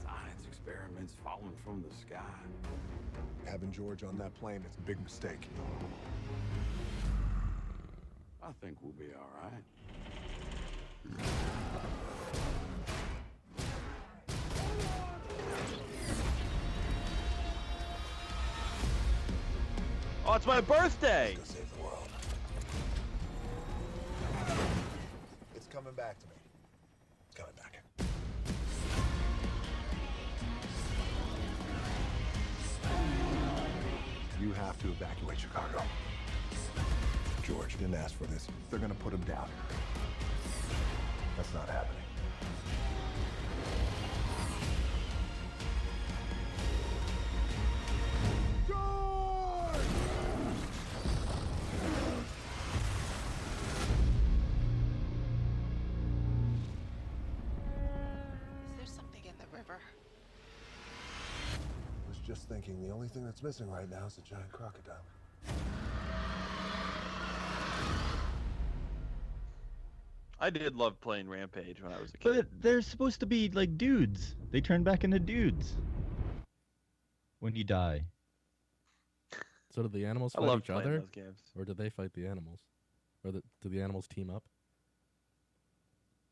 Science experiments falling from the sky. Having George on that plane is a big mistake. I think we'll be all right. Oh, it's my birthday! Let's go save the world. It's coming back to me. It's coming back. You have to evacuate Chicago. George didn't ask for this. They're gonna put him down. That's not happening. Is there something in the river? I was just thinking the only thing that's missing right now is a giant crocodile. I did love playing Rampage when I was a kid. But they're supposed to be like dudes. They turn back into dudes when you die. So do the animals I fight love each playing other, those games. or do they fight the animals, or do the animals team up?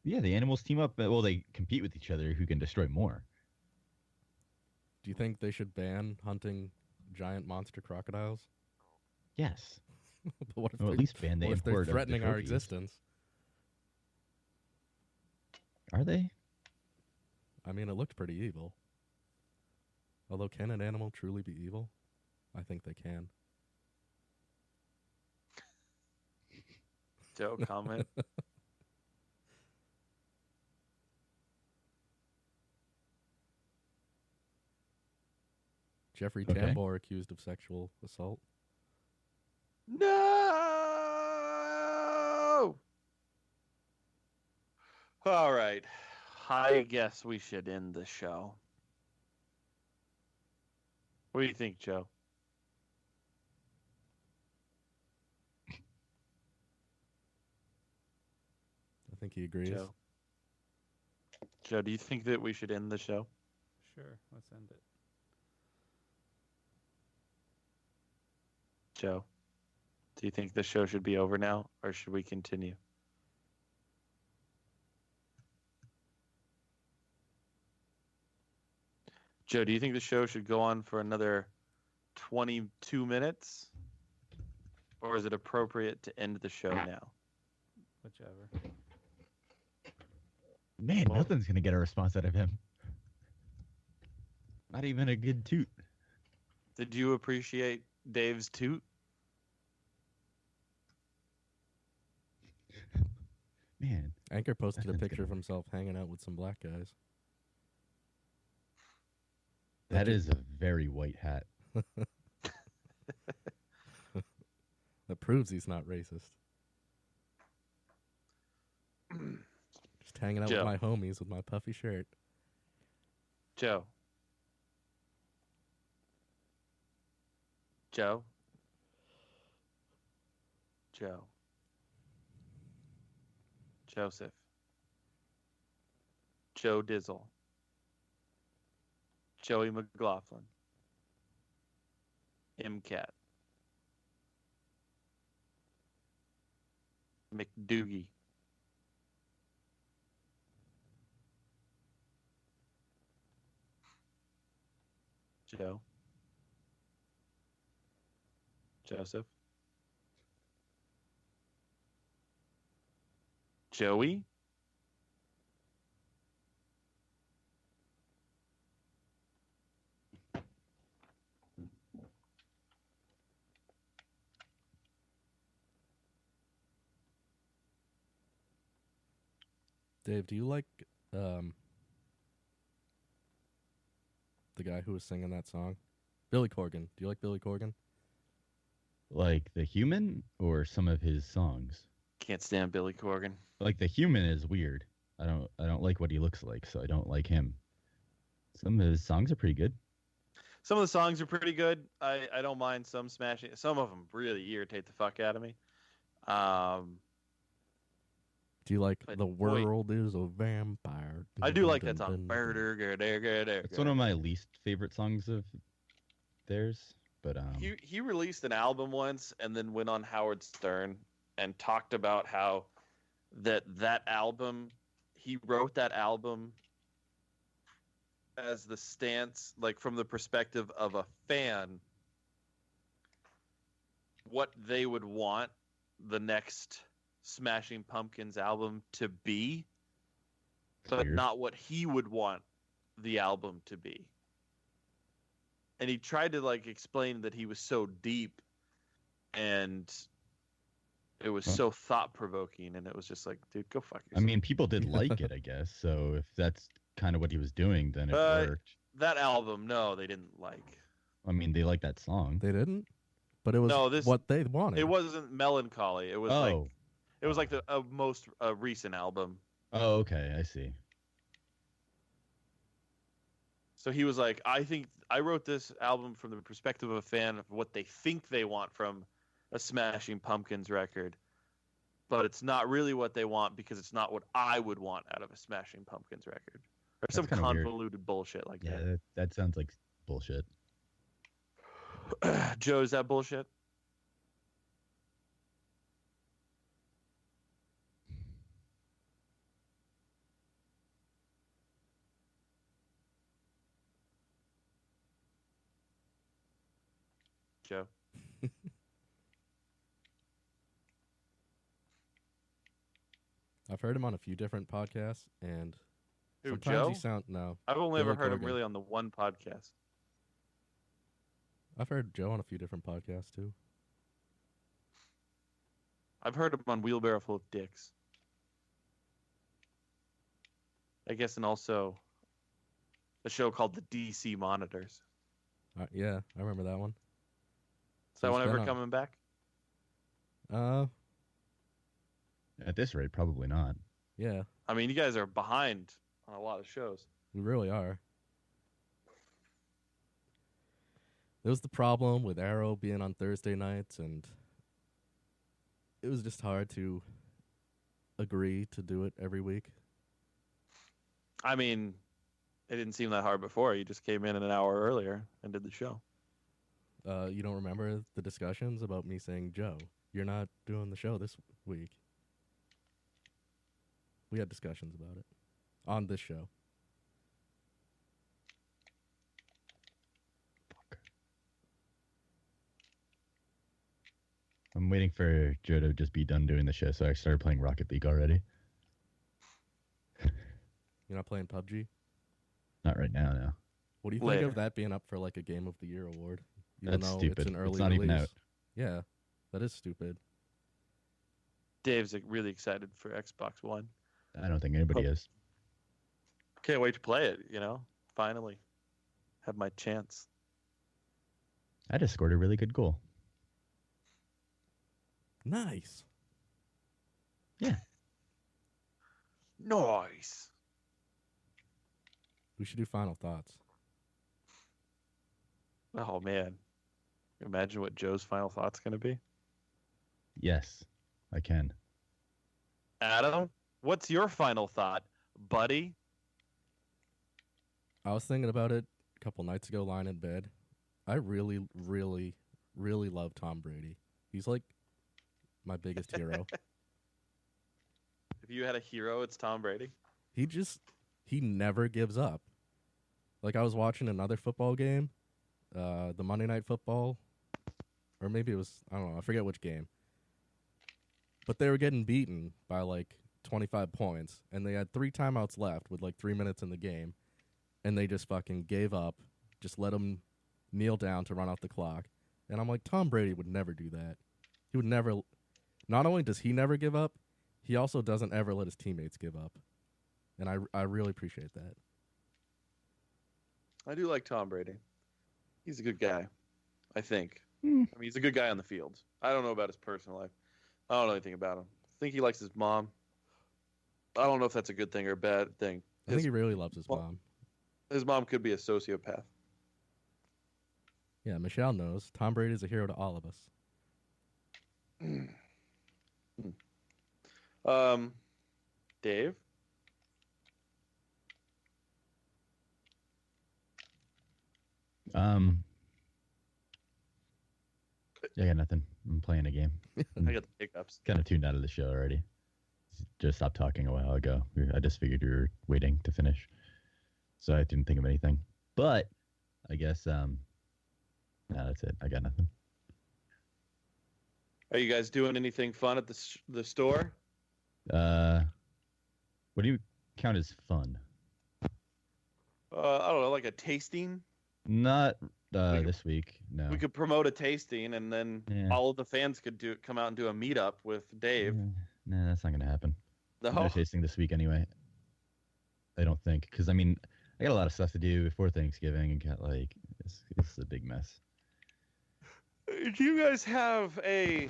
Yeah, the animals team up. Well, they compete with each other who can destroy more. Do you think they should ban hunting giant monster crocodiles? Yes. But what if Or at they're- least ban the what if they're import of the threatening our trophies? existence? Are they? I mean, it looked pretty evil. Although, can an animal truly be evil? I think they can. Joe, comment. Jeffrey Okay. Tambor accused of sexual assault. No. All right. I guess we should end the show. What do you think, Joe? I think he agrees. Joe, do you think that we should end the show? Sure, let's end it. Joe, do you think the show should be over now, or should we continue? Joe, do you think the show should go on for another 22 minutes? Or is it appropriate to end the show now? Whichever. Man, nothing's gonna get a response out of him. Not even a good toot. Did you appreciate Dave's toot? Man. Anchor posted a nothing's picture gonna- of himself hanging out with some black guys. That is a very white hat. That proves he's not racist. Just hanging out Joe. with my homies with my puffy shirt. Joe. Joe. Joe. Joseph. Joe Dizzle. Joey McLaughlin. MCAT. McDoogie. Joe. Joseph. Joey. Dave, do you like the guy who was singing that song? Billy Corgan. Do you like Billy Corgan? Like the human or some of his songs? Can't stand Billy Corgan. Like the human is weird. I don't like what he looks like, so I don't like him. Some of his songs are pretty good. Some of the songs are pretty good. I don't mind some smashing. Some of them really irritate the fuck out of me. Do you like But The boy- World is a Vampire? I do like that Dun, song. dun, dun. It's one of my least favorite songs of theirs, but He released an album once and then went on Howard Stern and talked about how that album, he wrote that album as the stance, like from the perspective of a fan, what they would want the next Smashing Pumpkins album to be, but Weird. not what he would want the album to be. And he tried to like explain that he was so deep and it was so thought provoking, and it was just like, dude, go fuck I yourself. mean, people did like it, I guess. So if that's kind of what he was doing, then it worked. That album, no, they didn't like. I mean, they like that song. They didn't? But it was No, this- what they wanted. It wasn't melancholy. It was like the most recent album. Oh, okay, I see. So he was like, I think I wrote this album from the perspective of a fan of what they think they want from a Smashing Pumpkins record, but it's not really what they want because it's not what I would want out of a Smashing Pumpkins record, or some kinda weird. convoluted bullshit like Yeah, that sounds like bullshit. that. Joe, is that bullshit? Joe. I've heard him on a few different podcasts, and Who, sometimes Joe? he sound no. I've only ever Billy heard him Corgan. really on the one podcast. I've heard Joe on a few different podcasts too. I've heard him on Wheelbarrow Full of Dicks. I guess, and also a show called the DC Monitors. Yeah, I remember that one. Is that it's one been ever on- coming back? At this rate, probably not. Yeah, I mean, you guys are behind on a lot of shows. we really are. There was the problem with Arrow being on Thursday nights, and it was just hard to agree to do it every week. I mean, it didn't seem that hard before. You just came in an hour earlier and did the show. You don't remember the discussions about me saying, Joe, you're not doing the show this week? We had discussions about it on this show. I'm waiting for Joe to just be done doing the show, so I started playing Rocket League already. You're not playing PUBG? Not right now, no. What do you think Later. of that being up for like a Game of the Year award? Even That's though stupid. It's an early It's not even release. out. Yeah, that is stupid. Dave's really excited for Xbox One. I don't think anybody is. Can't wait to play it, Finally. Have my chance. I just scored a really good goal. Nice. Yeah. Nice. We should do final thoughts. Oh, man. Imagine what Joe's final thought's going to be. Yes, I can. Adam, what's your final thought, buddy? I was thinking about it a couple nights ago, lying in bed. I really, really, really love Tom Brady. He's like my biggest hero. If you had a hero, it's Tom Brady. He never gives up. Like, I was watching another football game, the Monday Night Football, or maybe it was, I don't know, I forget which game. But they were getting beaten by like 25 points, and they had 3 timeouts left with like 3 minutes in the game, and they just fucking gave up, just let them kneel down to run out the clock. And I'm like, Tom Brady would never do that. He would never, not only does he never give up, he also doesn't ever let his teammates give up. And I really appreciate that. I do like Tom Brady. He's a good guy, I think. I mean, he's a good guy on the field. I don't know about his personal life. I don't know anything about him. I think he likes his mom. I don't know if that's a good thing or a bad thing. I think he really loves his mom. His mom could be a sociopath. Yeah, Michelle knows. Tom Brady's a hero to all of us. Dave? I got nothing. I'm playing a game. I got the hiccups. Kind of tuned out of the show already. Just stopped talking a while ago. I just figured you were waiting to finish, so I didn't think of anything. But I guess no, that's it. I got nothing. Are you guys doing anything fun at the store? What do you count as fun? I don't know, like a tasting? Not this week. No. We could promote a tasting, and then all of the fans could come out and do a meetup with Dave. No, that's not gonna happen. No? No tasting this week anyway. I don't think, because I mean, I got a lot of stuff to do before Thanksgiving, and got like it's a big mess. Do you guys have a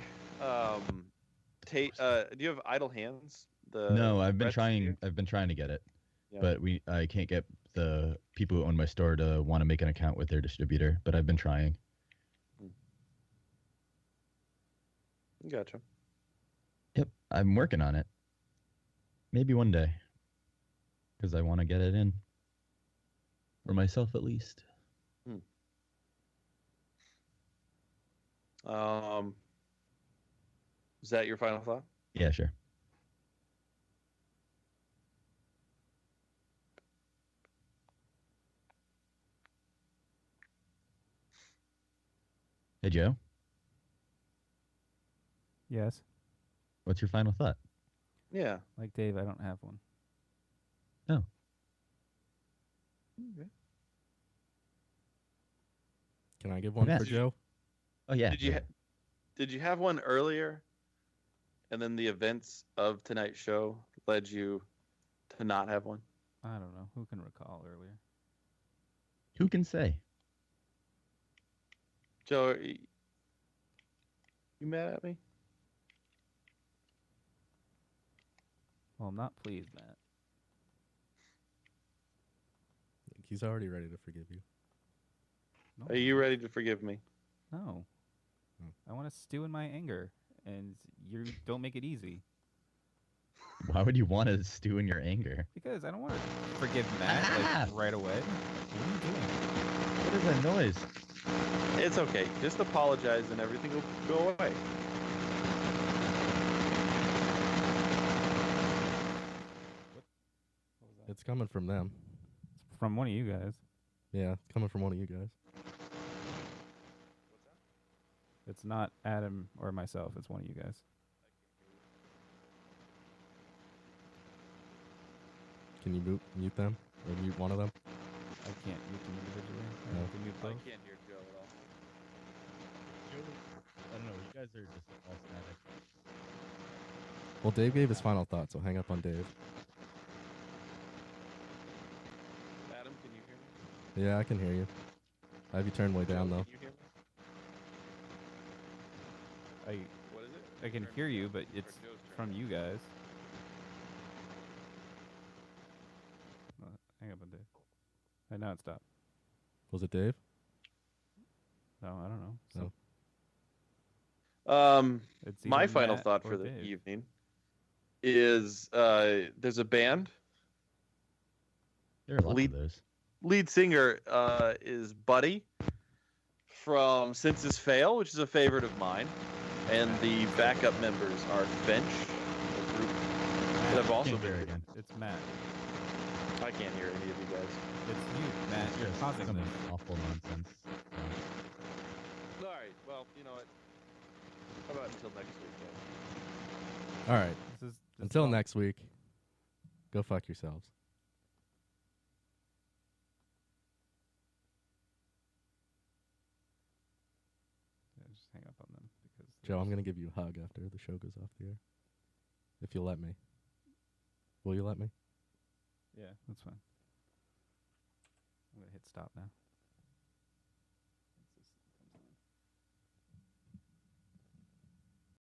do you have Idle Hands? No, I've been recipe? trying. I've been trying to get it, Yeah. but I can't get the people who own my store to want to make an account with their distributor. But I've been trying. Gotcha. Yep, I'm working on it. Maybe one day, because I want to get it in for myself at least. Is that your final thought? Yeah, sure. Hey, Joe. Yes. What's your final thought? Yeah. Like Dave, I don't have one. No. Okay. Can I give one Yeah. for Joe? Oh yeah. Did you have one earlier, and then the events of tonight's show led you to not have one? I don't know. Who can recall earlier? Who can say? Joe, you mad at me? Well, I'm not pleased, Matt. He's already ready to forgive you. No, Are you ready to forgive me? No. Oh. I want to stew in my anger, and you don't make it easy. Why would you want to stew in your anger? Because I don't want to forgive Matt like right away. What are you doing? What is that noise? It's okay. Just apologize and everything will go away. It's coming from them. It's from one of you guys. Yeah, it's coming from one of you guys. It's not Adam or myself. It's one of you guys. Can you mute them? Or mute one of them? I can't mute them individually. I No. have to mute I both. can't hear Joe at all. I don't know. You guys are just all static. Well, Dave gave his final thought, so hang up on Dave. Adam, can you hear me? Yeah, I can hear you. I have you turned way down, though. Can you hear me? What is it? I can hear you, but it's Joe's from you guys. Hang up on Dave. And now it stopped. Was it Dave? No, I don't know. So No. it's My either final Matt thought or for the Dave. evening is there's a band. There are lots Lead- of those. Lead singer is Buddy from Census Fail, which is a favorite of mine. And the backup members are Bench, a group that I've also Can't hear been. again. It's Matt. I can't hear any of you guys. It's you, Matt. You're causing Some this. awful nonsense. All right. Well, you know what? How about until next week? Guys? All right. This Until all- next week, go fuck yourselves. Yeah, just hang up on them because Joe, I'm going to give you a hug after the show goes off the air. If you'll let me. Will you let me? yeah, that's fine. I'm gonna hit stop now.